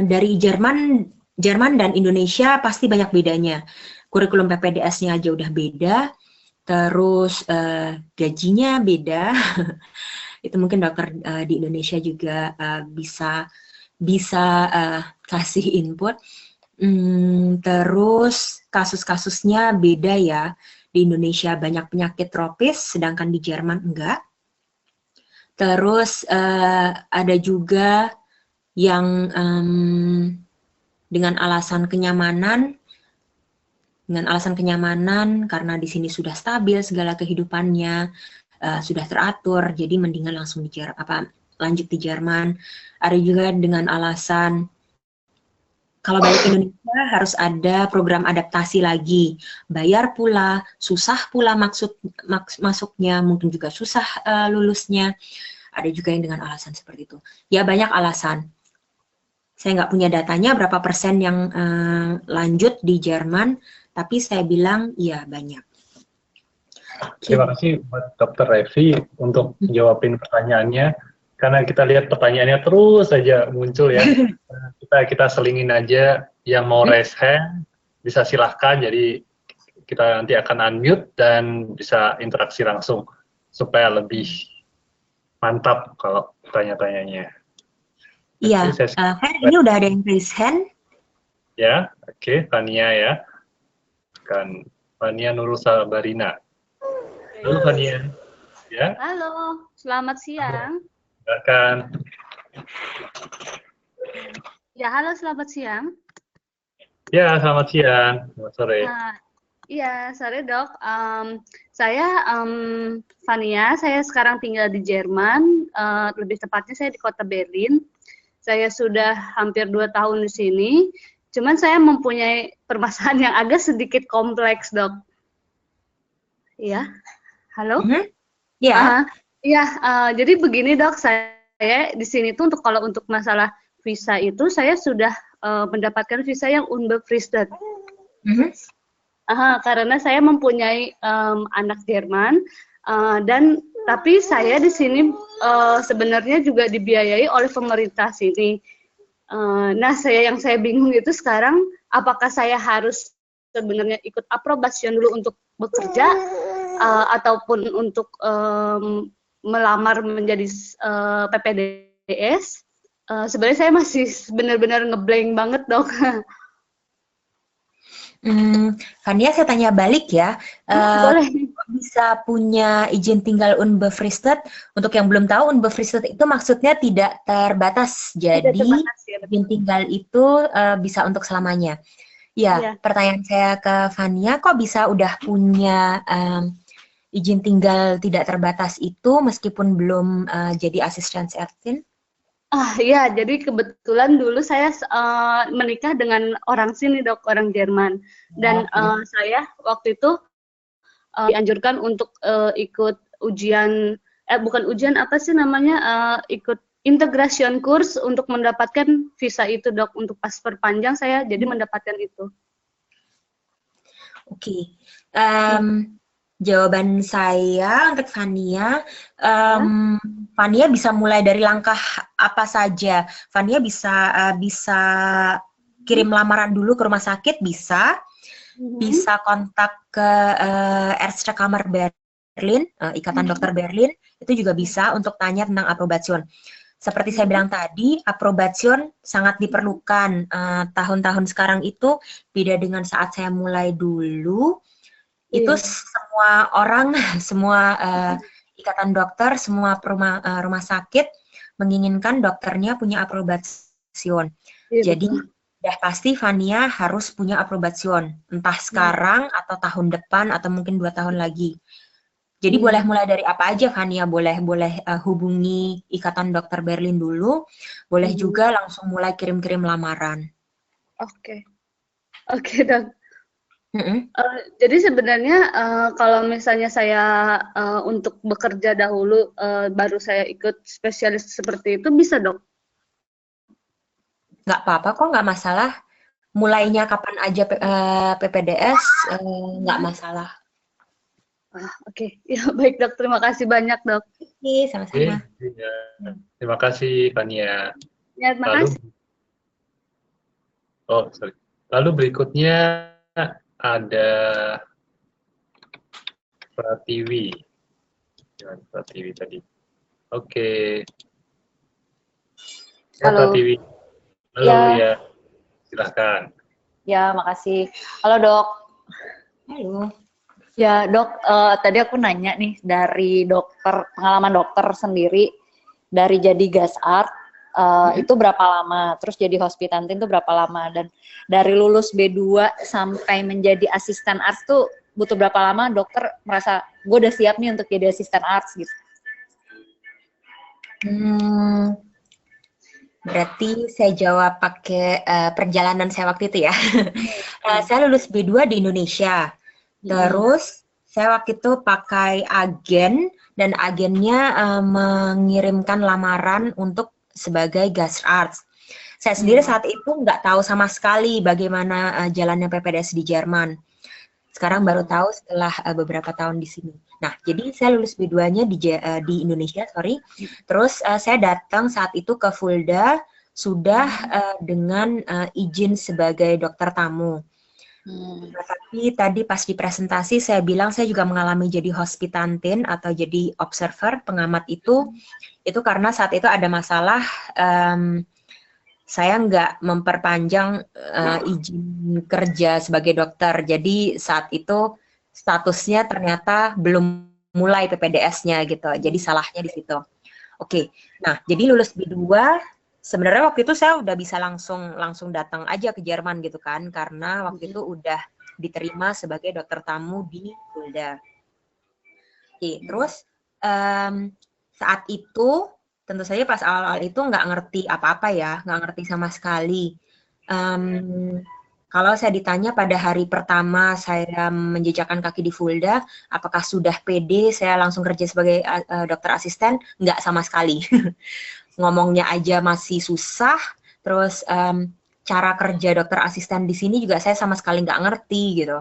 dari Jerman dan Indonesia pasti banyak bedanya. Kurikulum PPDS-nya aja udah beda, terus gajinya beda. Itu mungkin dokter di Indonesia juga bisa kasih input. Terus kasus-kasusnya beda ya. Di Indonesia banyak penyakit tropis, sedangkan di Jerman enggak. Terus ada juga yang dengan alasan kenyamanan karena di sini sudah stabil segala kehidupannya, sudah teratur, jadi mendingan langsung lanjut di Jerman. Ada juga dengan alasan kalau balik ke Indonesia harus ada program adaptasi lagi, bayar pula, susah pula masuknya, mungkin juga susah lulusnya. Ada juga yang dengan alasan seperti itu. Ya banyak alasan. Saya nggak punya datanya berapa persen yang lanjut di Jerman, tapi saya bilang iya banyak. Terima kasih buat Dr. Revi untuk jawabin pertanyaannya. Karena kita lihat pertanyaannya terus saja muncul ya. Kita selingin aja yang mau raise hand, bisa silahkan. Jadi kita nanti akan unmute dan bisa interaksi langsung supaya lebih mantap kalau tanya-tanyanya. Iya, ini udah ada yang raise hand. Ya, oke, Fania ya. Kan Fania Nurul Sabarina. Halo Fania. Ya. Halo, selamat siang. Silakan. Ya, halo, selamat siang. Ya, selamat siang. Selamat sore. Iya, sore dok. Saya Fania, saya sekarang tinggal di Jerman, lebih tepatnya saya di kota Berlin. Saya sudah hampir 2 tahun di sini, cuman saya mempunyai permasalahan yang agak sedikit kompleks dok. Iya, halo? Iya. Iya, jadi begini dok, saya di sini tuh kalau untuk masalah visa itu saya sudah mendapatkan visa yang unbefristet. Karena saya mempunyai anak Jerman tapi saya di sini sebenarnya juga dibiayai oleh pemerintah sini. Nah, yang saya bingung itu sekarang apakah saya harus sebenarnya ikut aprobation dulu untuk bekerja ataupun untuk melamar menjadi PPDS. Sebenarnya saya masih benar-benar ngeblank banget dok. Fania, saya tanya balik ya. Boleh. Bisa punya izin tinggal unbefristet. Untuk yang belum tahu, unbefristet itu maksudnya tidak terbatas. Jadi izin tinggal itu bisa untuk selamanya. Ya, pertanyaan saya ke Fania, kok bisa udah punya izin tinggal tidak terbatas itu meskipun belum jadi asisten Ertin? Ya, jadi kebetulan dulu saya menikah dengan orang sini dok, orang Jerman. Dan saya waktu itu dianjurkan untuk ikut ujian, bukan ujian apa sih namanya, ikut integration course untuk mendapatkan visa itu dok, untuk pas perpanjang saya jadi mendapatkan itu. Oke. Jawaban saya untuk Fania, Fania bisa mulai dari langkah apa saja. Fania bisa kirim lamaran dulu ke rumah sakit, bisa kontak ke Ärzte Kammer Berlin, Ikatan Dokter Berlin, itu juga bisa untuk tanya tentang aprobation. Seperti saya bilang tadi, aprobation sangat diperlukan. Tahun-tahun sekarang itu beda dengan saat saya mulai dulu. Itu semua orang, semua ikatan dokter, semua rumah sakit menginginkan dokternya punya aprobation. Jadi udah pasti Fania harus punya aprobation, entah sekarang atau tahun depan atau mungkin 2 tahun lagi. Jadi boleh mulai dari apa aja Fania, boleh hubungi Ikatan Dokter Berlin dulu, boleh juga langsung mulai kirim-kirim lamaran. Oke. Oke, Dok. Mm-mm. Jadi sebenarnya kalau misalnya saya untuk bekerja dahulu baru saya ikut spesialis seperti itu bisa, Dok? Nggak apa-apa kok, nggak masalah. Mulainya kapan aja PPDS, nggak masalah. Oke. Ya baik, Dok. Terima kasih banyak, Dok. Oke, Oke, sama-sama. ya. Terima kasih Fania. Ya, terima Lalu, kasih. sorry. Lalu berikutnya ada Pratiwi. Jangan Pratiwi tadi. Oke. Ya, Halo. Pratiwi. Halo, Ya. ya. Silahkan. Ya, makasih. Halo dok. Halo. Ya dok, tadi aku nanya nih dari pengalaman dokter sendiri dari jadi gas art itu berapa lama, terus jadi hospitantin itu berapa lama, dan dari lulus B2 sampai menjadi asisten art tuh butuh berapa lama dokter merasa gue udah siap nih untuk jadi asisten art gitu? Berarti saya jawab pakai perjalanan saya waktu itu ya. Saya lulus B2 di Indonesia. Terus saya waktu itu pakai agen, dan agennya mengirimkan lamaran untuk sebagai guest arts. Saya sendiri saat itu nggak tahu sama sekali bagaimana jalannya PPDS di Jerman. Sekarang baru tahu setelah beberapa tahun di sini. Nah, jadi saya lulus B2-nya di Indonesia, Terus saya datang saat itu ke Fulda sudah dengan izin sebagai dokter tamu. Tapi tadi pas di presentasi saya bilang saya juga mengalami jadi hospitantin atau jadi observer, pengamat itu karena saat itu ada masalah saya nggak memperpanjang izin kerja sebagai dokter. Jadi saat itu statusnya ternyata belum mulai PPDS-nya gitu. Jadi salahnya di situ. Oke. Nah, jadi lulus B2 sebenarnya waktu itu saya udah bisa langsung datang aja ke Jerman gitu kan, karena waktu itu udah diterima sebagai dokter tamu di Fulda. Oke, terus saat itu tentu saja pas awal-awal itu nggak ngerti apa-apa ya, nggak ngerti sama sekali. Kalau saya ditanya pada hari pertama saya menjejakkan kaki di Fulda, apakah sudah pede saya langsung kerja sebagai dokter asisten? Nggak sama sekali. Ngomongnya aja masih susah, terus cara kerja dokter asisten di sini juga saya sama sekali nggak ngerti gitu.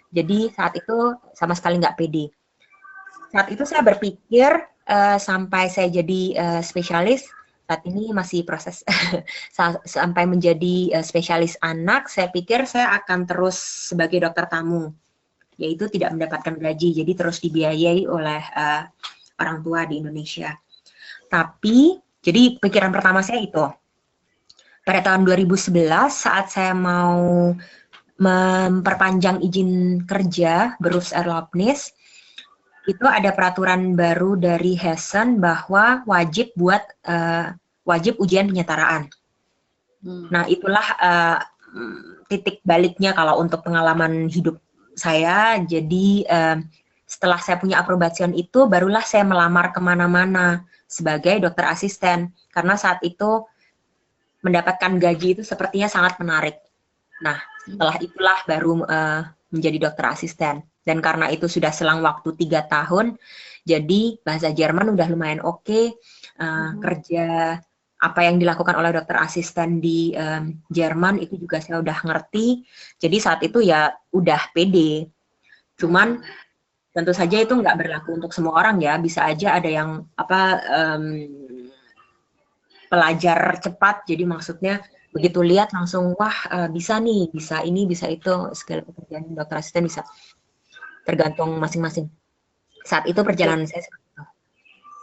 Jadi saat itu sama sekali nggak pede. Saat itu saya berpikir sampai saya jadi spesialis, saat ini masih proses sampai menjadi spesialis anak, saya pikir saya akan terus sebagai dokter tamu, yaitu tidak mendapatkan gaji, jadi terus dibiayai oleh orang tua di Indonesia. Tapi jadi pikiran pertama saya itu. Pada tahun 2011 saat saya mau memperpanjang izin kerja Berufserlaubnis, itu ada peraturan baru dari Hessen bahwa wajib ujian penyetaraan. Nah, itulah titik baliknya kalau untuk pengalaman hidup saya. Jadi setelah saya punya aprobation itu, barulah saya melamar kemana-mana sebagai dokter asisten, karena saat itu mendapatkan gaji itu sepertinya sangat menarik. Nah, setelah itulah baru menjadi dokter asisten. Dan karena itu sudah selang waktu 3 tahun, jadi bahasa Jerman udah lumayan oke. Kerja apa yang dilakukan oleh dokter asisten di Jerman itu juga saya udah ngerti. Jadi saat itu ya udah pede. Cuman tentu saja itu nggak berlaku untuk semua orang ya. Bisa aja ada yang pelajar cepat, jadi maksudnya begitu lihat langsung wah bisa nih, bisa ini, bisa itu, segala pekerjaan dokter asisten bisa, tergantung masing-masing. Saat itu perjalanan saya seperti itu.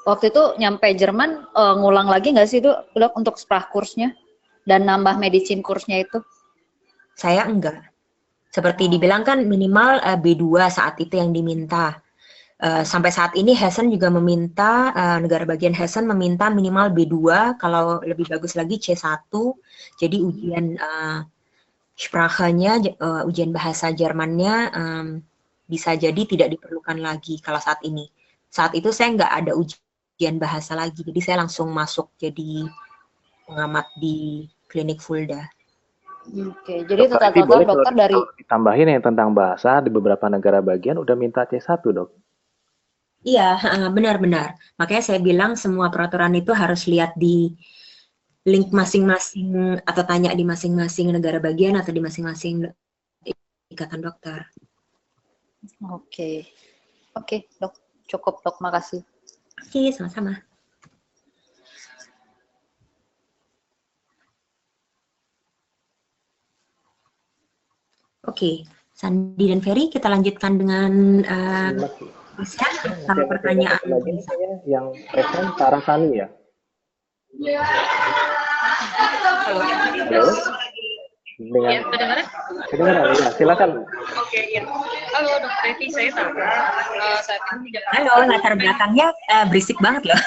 Waktu itu nyampe Jerman ngulang lagi nggak sih dok untuk Sprachkursnya dan nambah medicine kursnya itu? Saya enggak. Seperti dibilang kan minimal B2 saat itu yang diminta. Sampai saat ini Hessen juga meminta, negara bagian Hessen meminta minimal B2, kalau lebih bagus lagi C1. Jadi ujian Sprache-nya, ujian bahasa Jermannya bisa jadi tidak diperlukan lagi kalau saat ini. Saat itu saya nggak ada ujian bahasa lagi, jadi saya langsung masuk jadi pengamat di klinik Fulda. Oke, jadi Dokter Evi total boleh dokter dari kalau ditambahin yang tentang bahasa di beberapa negara bagian udah minta C1 dok. Iya, benar-benar. Makanya saya bilang semua peraturan itu harus lihat di link masing-masing atau tanya di masing-masing negara bagian atau di masing-masing ikatan dokter. Oke. Oke, Dok. Cukup, Dok. Makasih. Oke, sama-sama. Oke, Sandi dan Ferry, kita lanjutkan dengan Lisa. Kalau pertanyaan lagi yang present Sarah Sani ya. Halo. Dengan kedengaran ya, silakan. Oke, iya. Halo Dokter Evi, saya Tara. Saat ini tidak. Halo, latar belakangnya berisik banget loh.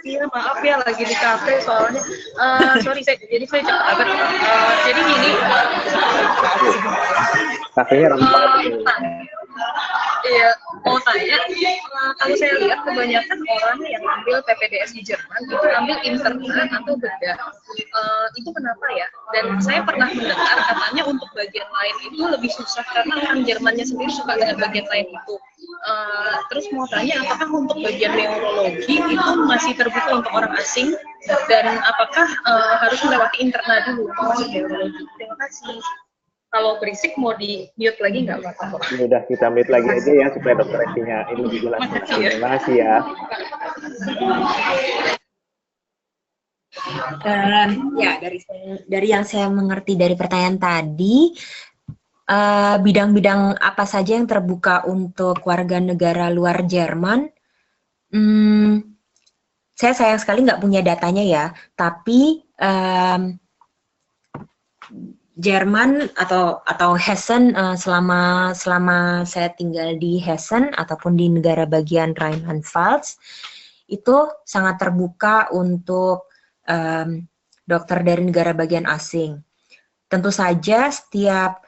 Iya, maaf ya lagi di kafe soalnya. Sorry, jadi saya cepat agak. Jadi gini. Kafenya ramai banget. Iya, mau tanya, kalau saya lihat kebanyakan orang yang ambil PPDS di Jerman itu ambil interna atau bedah. Itu kenapa ya? Dan saya pernah mendengar katanya untuk bagian lain itu lebih susah karena orang Jermannya sendiri suka dengan bagian lain itu. Terus mau tanya, apakah untuk bagian neurologi itu masih terbuka untuk orang asing? Dan apakah harus melewati interna dulu untuk masuk neurologi? Terima kasih. Kalau berisik mau di mute lagi nggak apa-apa. Ini udah kita mute lagi aja ya supaya dokter Evi-nya ini lebih jelas. Terima kasih ya. Ya, dari yang saya mengerti dari pertanyaan tadi, bidang-bidang apa saja yang terbuka untuk warga negara luar Jerman? Saya sayang sekali nggak punya datanya ya, tapi Jerman atau Hessen selama saya tinggal di Hessen ataupun di negara bagian Rheinland-Pfalz itu sangat terbuka untuk dokter dari negara bagian asing. Tentu saja setiap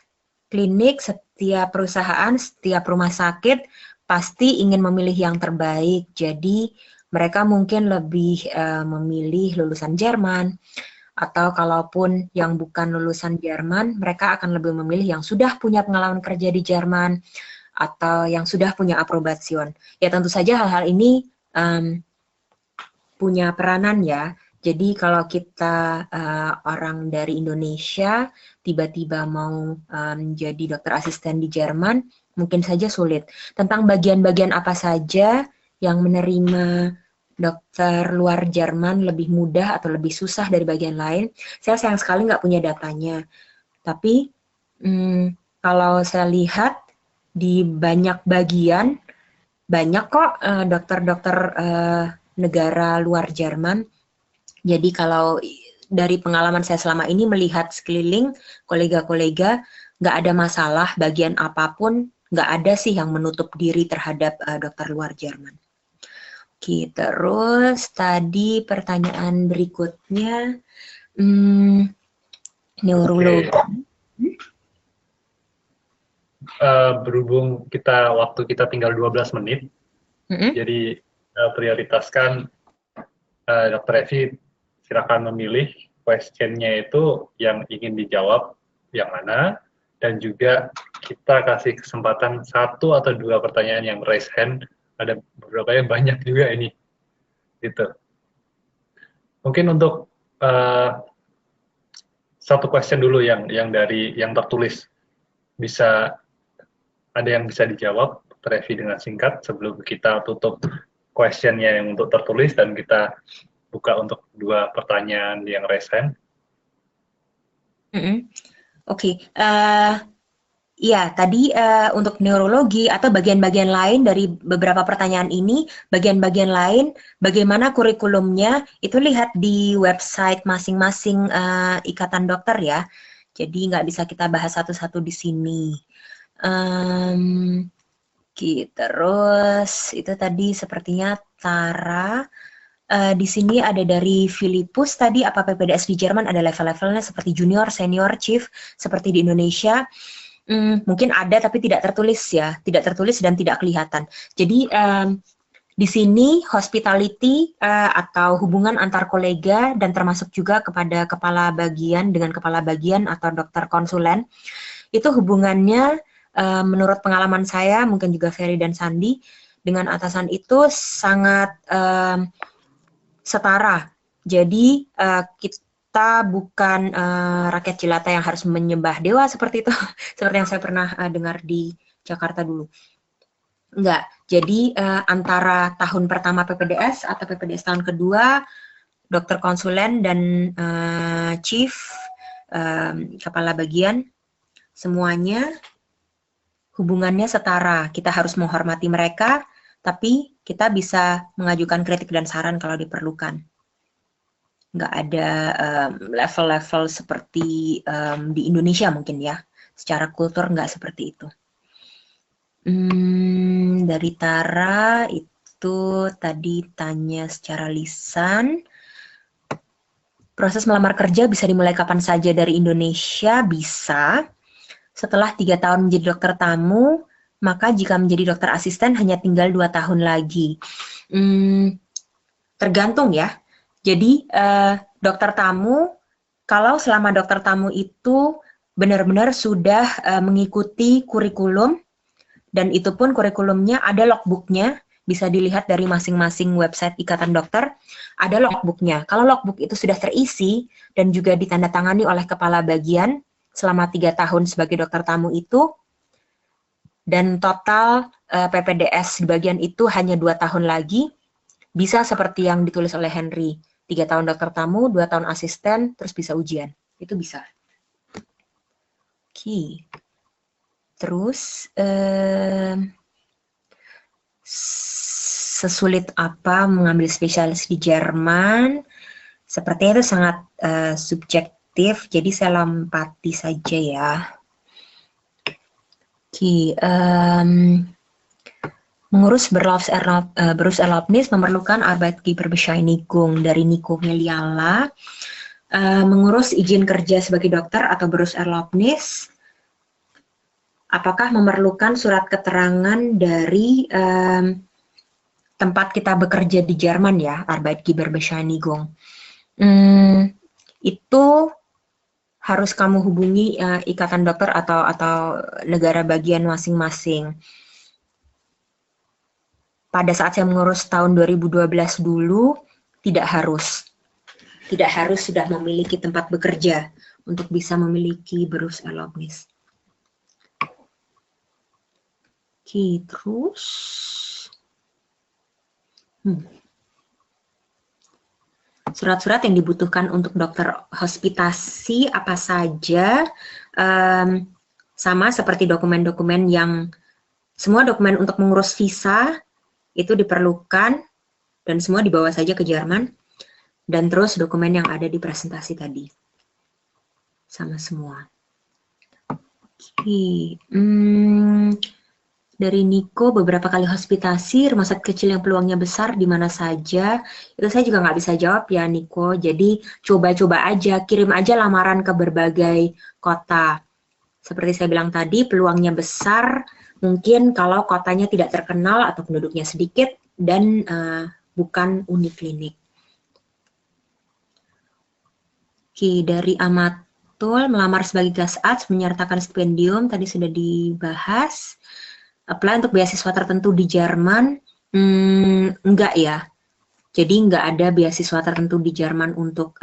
klinik, setiap perusahaan, setiap rumah sakit pasti ingin memilih yang terbaik. Jadi mereka mungkin lebih memilih lulusan Jerman. Atau kalaupun yang bukan lulusan Jerman, mereka akan lebih memilih yang sudah punya pengalaman kerja di Jerman atau yang sudah punya aprobation. Ya tentu saja hal-hal ini punya peranan ya. Jadi kalau kita orang dari Indonesia tiba-tiba mau jadi dokter asisten di Jerman, mungkin saja sulit. Tentang bagian-bagian apa saja yang menerima dokter luar Jerman lebih mudah atau lebih susah dari bagian lain, saya sayang sekali nggak punya datanya. Tapi kalau saya lihat di banyak bagian, banyak kok dokter-dokter negara luar Jerman. Jadi kalau dari pengalaman saya selama ini melihat sekeliling kolega-kolega, nggak ada masalah bagian apapun, nggak ada sih yang menutup diri terhadap dokter luar Jerman. Oke, terus tadi pertanyaan berikutnya, neurologi. Berhubung waktu kita tinggal 12 menit, jadi prioritaskan Dr. Evi silakan memilih question-nya itu yang ingin dijawab yang mana, dan juga kita kasih kesempatan 1 atau 2 pertanyaan yang raise hand. Ada beberapa yang banyak juga ini, gitu. Mungkin untuk satu question dulu yang tertulis, bisa ada yang bisa dijawab Dr. Evi dengan singkat sebelum kita tutup questionnya yang untuk tertulis dan kita buka untuk 2 pertanyaan yang raise hand. Oke. Ya, tadi untuk neurologi atau bagian-bagian lain dari beberapa pertanyaan ini, bagian-bagian lain, bagaimana kurikulumnya, itu lihat di website masing-masing ikatan dokter ya. Jadi nggak bisa kita bahas satu-satu di sini. Terus itu tadi sepertinya Tara. Di sini ada dari Filipus tadi, apa PPDS di Jerman ada level-levelnya seperti junior, senior, chief, seperti di Indonesia. Mungkin ada tapi tidak tertulis ya, tidak tertulis dan tidak kelihatan. Jadi Di sini hospitality atau hubungan antar kolega dan termasuk juga kepada kepala bagian dengan kepala bagian atau dokter konsulen, itu hubungannya menurut pengalaman saya, mungkin juga Ferry dan Sandi, dengan atasan itu sangat setara. Jadi kita bukan rakyat jelata yang harus menyembah dewa seperti itu, seperti yang saya pernah dengar di Jakarta dulu. Enggak. Jadi antara tahun pertama PPDS atau PPDS tahun kedua, dokter konsulen dan chief, kepala bagian, semuanya hubungannya setara. Kita harus menghormati mereka, tapi kita bisa mengajukan kritik dan saran kalau diperlukan. Nggak ada level-level seperti di Indonesia mungkin ya. Secara kultur nggak seperti itu. Dari Tara itu tadi tanya secara lisan. Proses melamar kerja bisa dimulai kapan saja dari Indonesia? Bisa. Setelah 3 tahun menjadi dokter tamu, maka jika menjadi dokter asisten hanya tinggal 2 tahun lagi. Tergantung ya. Jadi dokter tamu, kalau selama dokter tamu itu benar-benar sudah mengikuti kurikulum, dan itu pun kurikulumnya ada logbooknya, bisa dilihat dari masing-masing website Ikatan Dokter, ada logbooknya. Kalau logbook itu sudah terisi dan juga ditandatangani oleh kepala bagian selama 3 tahun sebagai dokter tamu itu, dan total PPDS di bagian itu hanya 2 tahun lagi, bisa seperti yang ditulis oleh Henry, 3 tahun dokter tamu, 2 tahun asisten, terus bisa ujian. Itu bisa. Oke. Terus, sesulit apa mengambil spesialis di Jerman? Sepertinya itu sangat subjektif, jadi saya lompati saja ya. Oke, mengurus Berufserlaubnis memerlukan Arbeitgeberbescheinigung dari Nico Meliala. Mengurus izin kerja sebagai dokter atau Berufserlaubnis, apakah memerlukan surat keterangan dari tempat kita bekerja di Jerman ya, Arbeitgeberbescheinigung. Itu harus kamu hubungi ikatan dokter atau negara bagian masing-masing. Pada saat saya mengurus tahun 2012 dulu, tidak harus sudah memiliki tempat bekerja untuk bisa memiliki Berufserlaubnis. Oke, terus surat-surat yang dibutuhkan untuk dokter hospitasi apa saja, sama seperti dokumen-dokumen yang, semua dokumen untuk mengurus visa itu diperlukan dan semua dibawa saja ke Jerman, dan terus dokumen yang ada di presentasi tadi sama semua. Oke, dari Niko, beberapa kali hospitasi, rumah sakit kecil yang peluangnya besar di mana saja? Itu saya juga nggak bisa jawab ya Niko, jadi coba-coba aja, kirim aja lamaran ke berbagai kota. Seperti saya bilang tadi, peluangnya besar, mungkin kalau kotanya tidak terkenal atau penduduknya sedikit, dan bukan uniklinik. Oke, dari Amatul, melamar sebagai GasArts, menyertakan stipendium, tadi sudah dibahas. Apply untuk beasiswa tertentu di Jerman, enggak ya. Jadi enggak ada beasiswa tertentu di Jerman untuk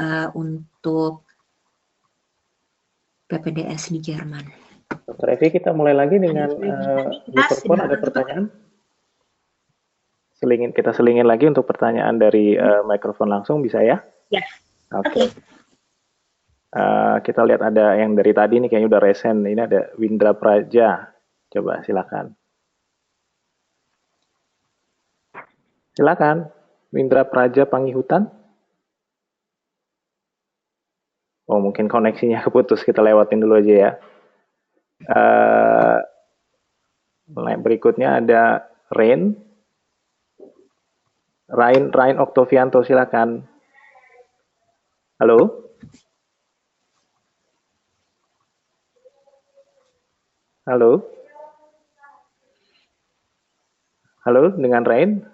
PPDS di Jerman. Dr. Evi, kita mulai lagi dengan mikrofon. Ada pertanyaan? Kita selingin lagi untuk pertanyaan dari mikrofon langsung, bisa ya? Ya. Oke. Kita lihat ada yang dari tadi nih kayaknya udah resen. Ini ada Windra Praja. Coba silakan. Silakan, Windra Praja Pangihutan. Oh, mungkin koneksinya keputus, kita lewatin dulu aja ya. Berikutnya ada Rain Oktovianto, silakan. Halo? Halo? Halo, dengan Rain?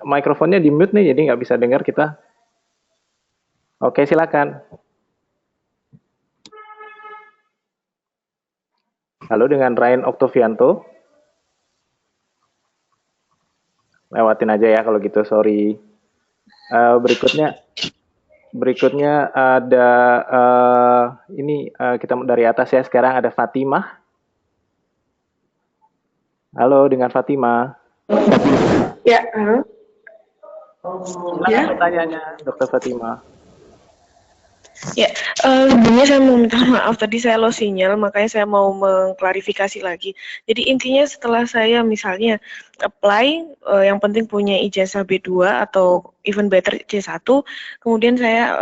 mikrofonnya di mute nih, jadi nggak bisa dengar kita. Oke, silakan. Halo, dengan Ryan Oktovianto. Lewatin aja ya kalau gitu, sorry. Berikutnya ada kita dari atas ya. Sekarang ada Fatimah. Halo, dengan Fatimah. Ya, halo. Silakan pertanyaannya, Dr. Fatimah. Ya, sebelumnya saya mau minta maaf, tadi saya lost sinyal, makanya saya mau mengklarifikasi lagi. Jadi intinya setelah saya misalnya apply, yang penting punya ijazah B2 atau even better C1, kemudian saya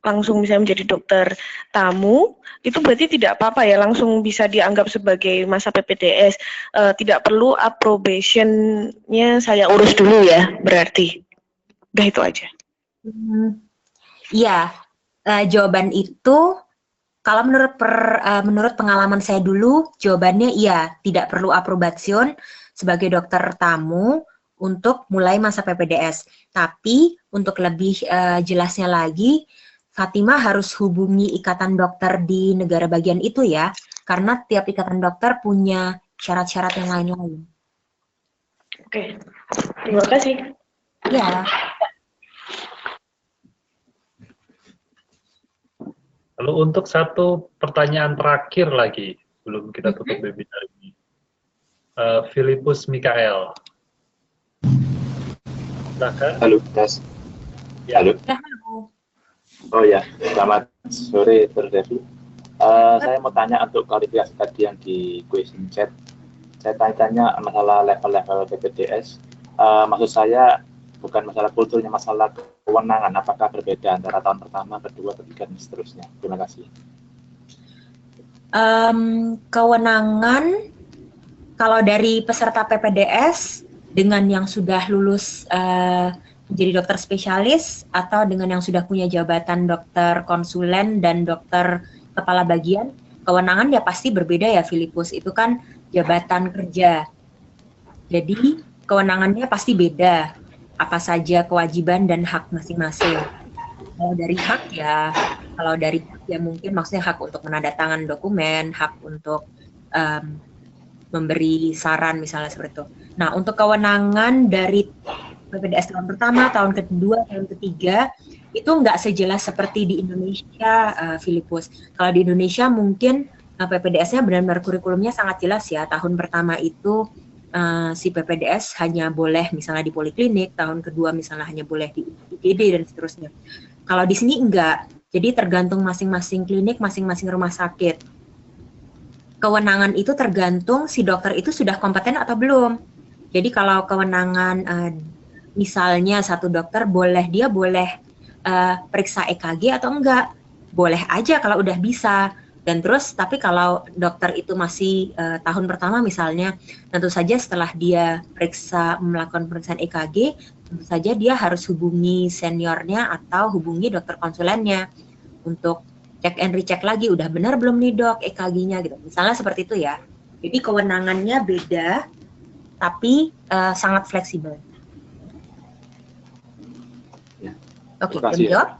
langsung misalnya menjadi dokter tamu, itu berarti tidak apa-apa ya, langsung bisa dianggap sebagai masa PPDS, tidak perlu approbation-nya saya urus dulu ya, berarti. Udah itu aja. Iya. Jawaban itu, kalau menurut pengalaman saya dulu, jawabannya iya, tidak perlu aprobation sebagai dokter tamu untuk mulai masa PPDS. Tapi untuk lebih jelasnya lagi, Fatimah harus hubungi ikatan dokter di negara bagian itu ya, karena tiap ikatan dokter punya syarat-syarat yang lain-lain. Oke, terima kasih. Ya. Lalu untuk satu pertanyaan terakhir lagi, sebelum kita tutup webinar ini. Filipus Mikael. Silakan. Halo, tes. Ya. Halo. Oh ya, selamat sore, Dr. Devi. Saya mau tanya untuk klarifikasi tadi yang di question chat. Saya tanya masalah level-level PPDS. Maksud saya bukan masalah kulturnya, masalah kewenangan. Apakah berbeda antara tahun pertama, kedua, ketiga, dan seterusnya? Terima kasih. Kewenangan, kalau dari peserta PPDS dengan yang sudah lulus menjadi dokter spesialis atau dengan yang sudah punya jabatan dokter konsulen dan dokter kepala bagian, kewenangan ya pasti berbeda ya, Filipus. Itu kan jabatan kerja. Jadi kewenangannya pasti beda. Apa saja kewajiban dan hak masing-masing. Kalau dari hak ya mungkin maksudnya hak untuk menandatangan dokumen, hak untuk memberi saran misalnya seperti itu. Nah, untuk kewenangan dari PPDS tahun pertama, tahun kedua, tahun ketiga, itu nggak sejelas seperti di Indonesia, Filipus. Kalau di Indonesia mungkin PPDS-nya benar-benar kurikulumnya sangat jelas ya. Tahun pertama itu si PPDS hanya boleh misalnya di poliklinik, tahun kedua misalnya hanya boleh di IGD dan seterusnya. Kalau di sini enggak, jadi tergantung masing-masing klinik, masing-masing rumah sakit. Kewenangan itu tergantung si dokter itu sudah kompeten atau belum. Jadi kalau kewenangan misalnya satu dokter boleh periksa EKG atau enggak, boleh aja kalau udah bisa. Dan terus, tapi kalau dokter itu masih tahun pertama misalnya, tentu saja setelah dia melakukan pemeriksaan EKG, tentu saja dia harus hubungi seniornya atau hubungi dokter konsulennya untuk cek and recheck lagi, udah benar belum nih dok EKG-nya gitu. Misalnya seperti itu ya. Jadi kewenangannya beda, tapi sangat fleksibel. Ya. Oke, jawab?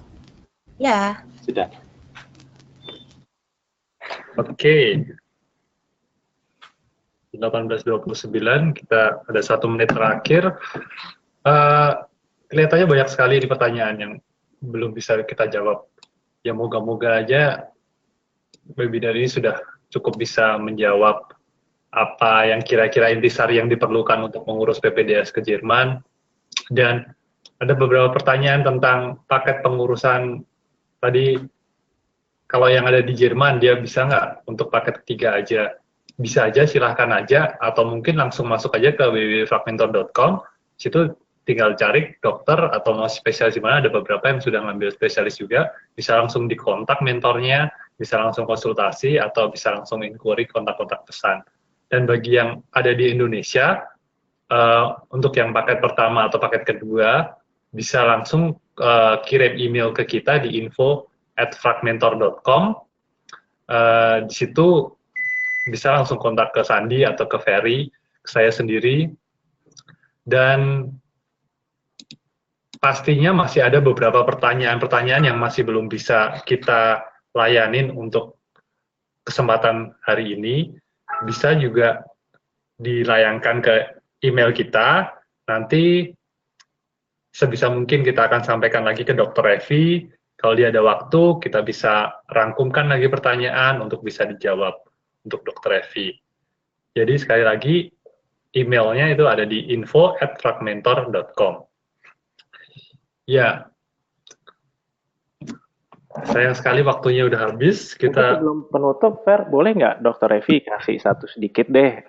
Ya. Sudah. Oke. 18.29, kita ada 1 menit terakhir. Kelihatannya banyak sekali di pertanyaan yang belum bisa kita jawab. Ya moga-moga aja webinar ini sudah cukup bisa menjawab apa yang kira-kira intisari yang diperlukan untuk mengurus PPDS ke Jerman. Dan ada beberapa pertanyaan tentang paket pengurusan tadi. Kalau yang ada di Jerman, dia bisa nggak untuk paket ketiga aja? Bisa aja, silahkan aja, atau mungkin langsung masuk aja ke www.fragmentor.com, situ tinggal cari dokter atau mau spesialis di mana, ada beberapa yang sudah ngambil spesialis juga, bisa langsung dikontak mentornya, bisa langsung konsultasi, atau bisa langsung inquiry kontak-kontak pesan. Dan bagi yang ada di Indonesia, untuk yang paket pertama atau paket kedua, bisa langsung kirim email ke kita di info@fragmentor.com. Di situ bisa langsung kontak ke Sandi atau ke Ferry, ke saya sendiri. Dan pastinya masih ada beberapa pertanyaan-pertanyaan yang masih belum bisa kita layanin untuk kesempatan hari ini. Bisa juga dilayangkan ke email kita, nanti sebisa mungkin kita akan sampaikan lagi ke Dr. Evi. Kalau dia ada waktu, kita bisa rangkumkan lagi pertanyaan untuk bisa dijawab untuk Dr. Evi. Jadi sekali lagi, emailnya itu ada di info@fragmentor.com. Ya, sayang sekali waktunya udah habis. Kita sebelum penutup, Fer, boleh nggak Dr. Evi kasih satu sedikit deh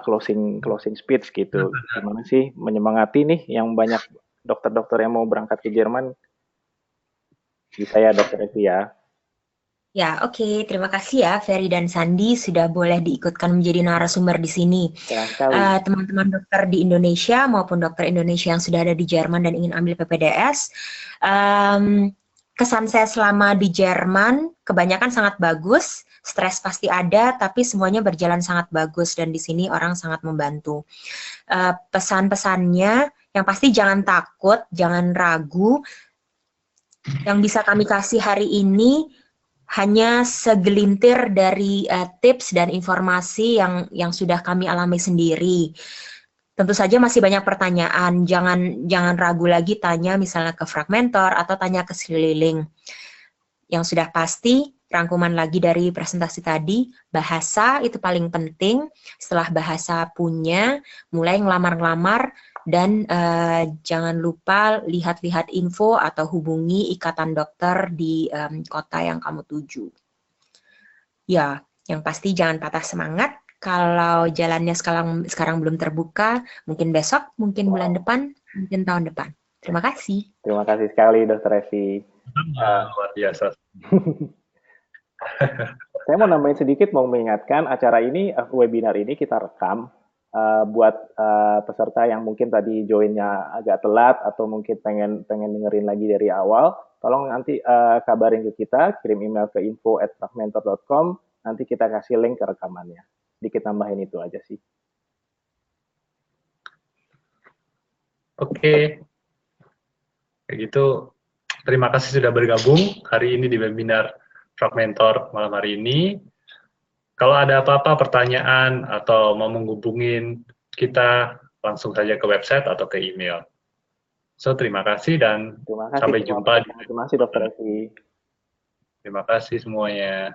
closing speech gitu? Gimana sih menyemangati nih yang banyak dokter-dokter yang mau berangkat ke Jerman? Bisa ya Dr. Evi ya. Ya, oke. Terima kasih ya Ferry dan Sandi sudah boleh diikutkan menjadi narasumber di sini. Teman-teman dokter di Indonesia maupun dokter Indonesia yang sudah ada di Jerman dan ingin ambil PPDS, kesan saya selama di Jerman kebanyakan sangat bagus, stres pasti ada, tapi semuanya berjalan sangat bagus dan di sini orang sangat membantu. Pesan-pesannya yang pasti jangan takut, jangan ragu. Yang bisa kami kasih hari ini hanya segelintir dari tips dan informasi yang sudah kami alami sendiri. Tentu saja masih banyak pertanyaan, jangan ragu lagi tanya misalnya ke Fragmentor atau tanya ke sekeliling. Yang sudah pasti, rangkuman lagi dari presentasi tadi, bahasa itu paling penting. Setelah bahasa punya, mulai ngelamar-ngelamar, dan jangan lupa lihat-lihat info atau hubungi ikatan dokter di kota yang kamu tuju. Ya, yang pasti jangan patah semangat. Kalau jalannya sekarang belum terbuka, mungkin besok, mungkin bulan depan, mungkin tahun depan. Terima kasih. Terima kasih sekali Dr. Evi. Luar biasa. Saya mau nambahin sedikit, mau mengingatkan acara ini, webinar ini kita rekam. Buat peserta yang mungkin tadi joinnya agak telat atau mungkin pengen dengerin lagi dari awal, tolong nanti kabarin ke kita, kirim email ke info@fragmentor.com, nanti kita kasih link ke rekamannya. Dikit tambahin itu aja sih. Oke. Kayak gitu, terima kasih sudah bergabung hari ini di webinar Fragmentor malam hari ini. Kalau ada apa-apa pertanyaan atau mau menghubungin kita, langsung saja ke website atau ke email. So, terima kasih dan sampai jumpa. Terima kasih Dr. Evi. Terima kasih semuanya.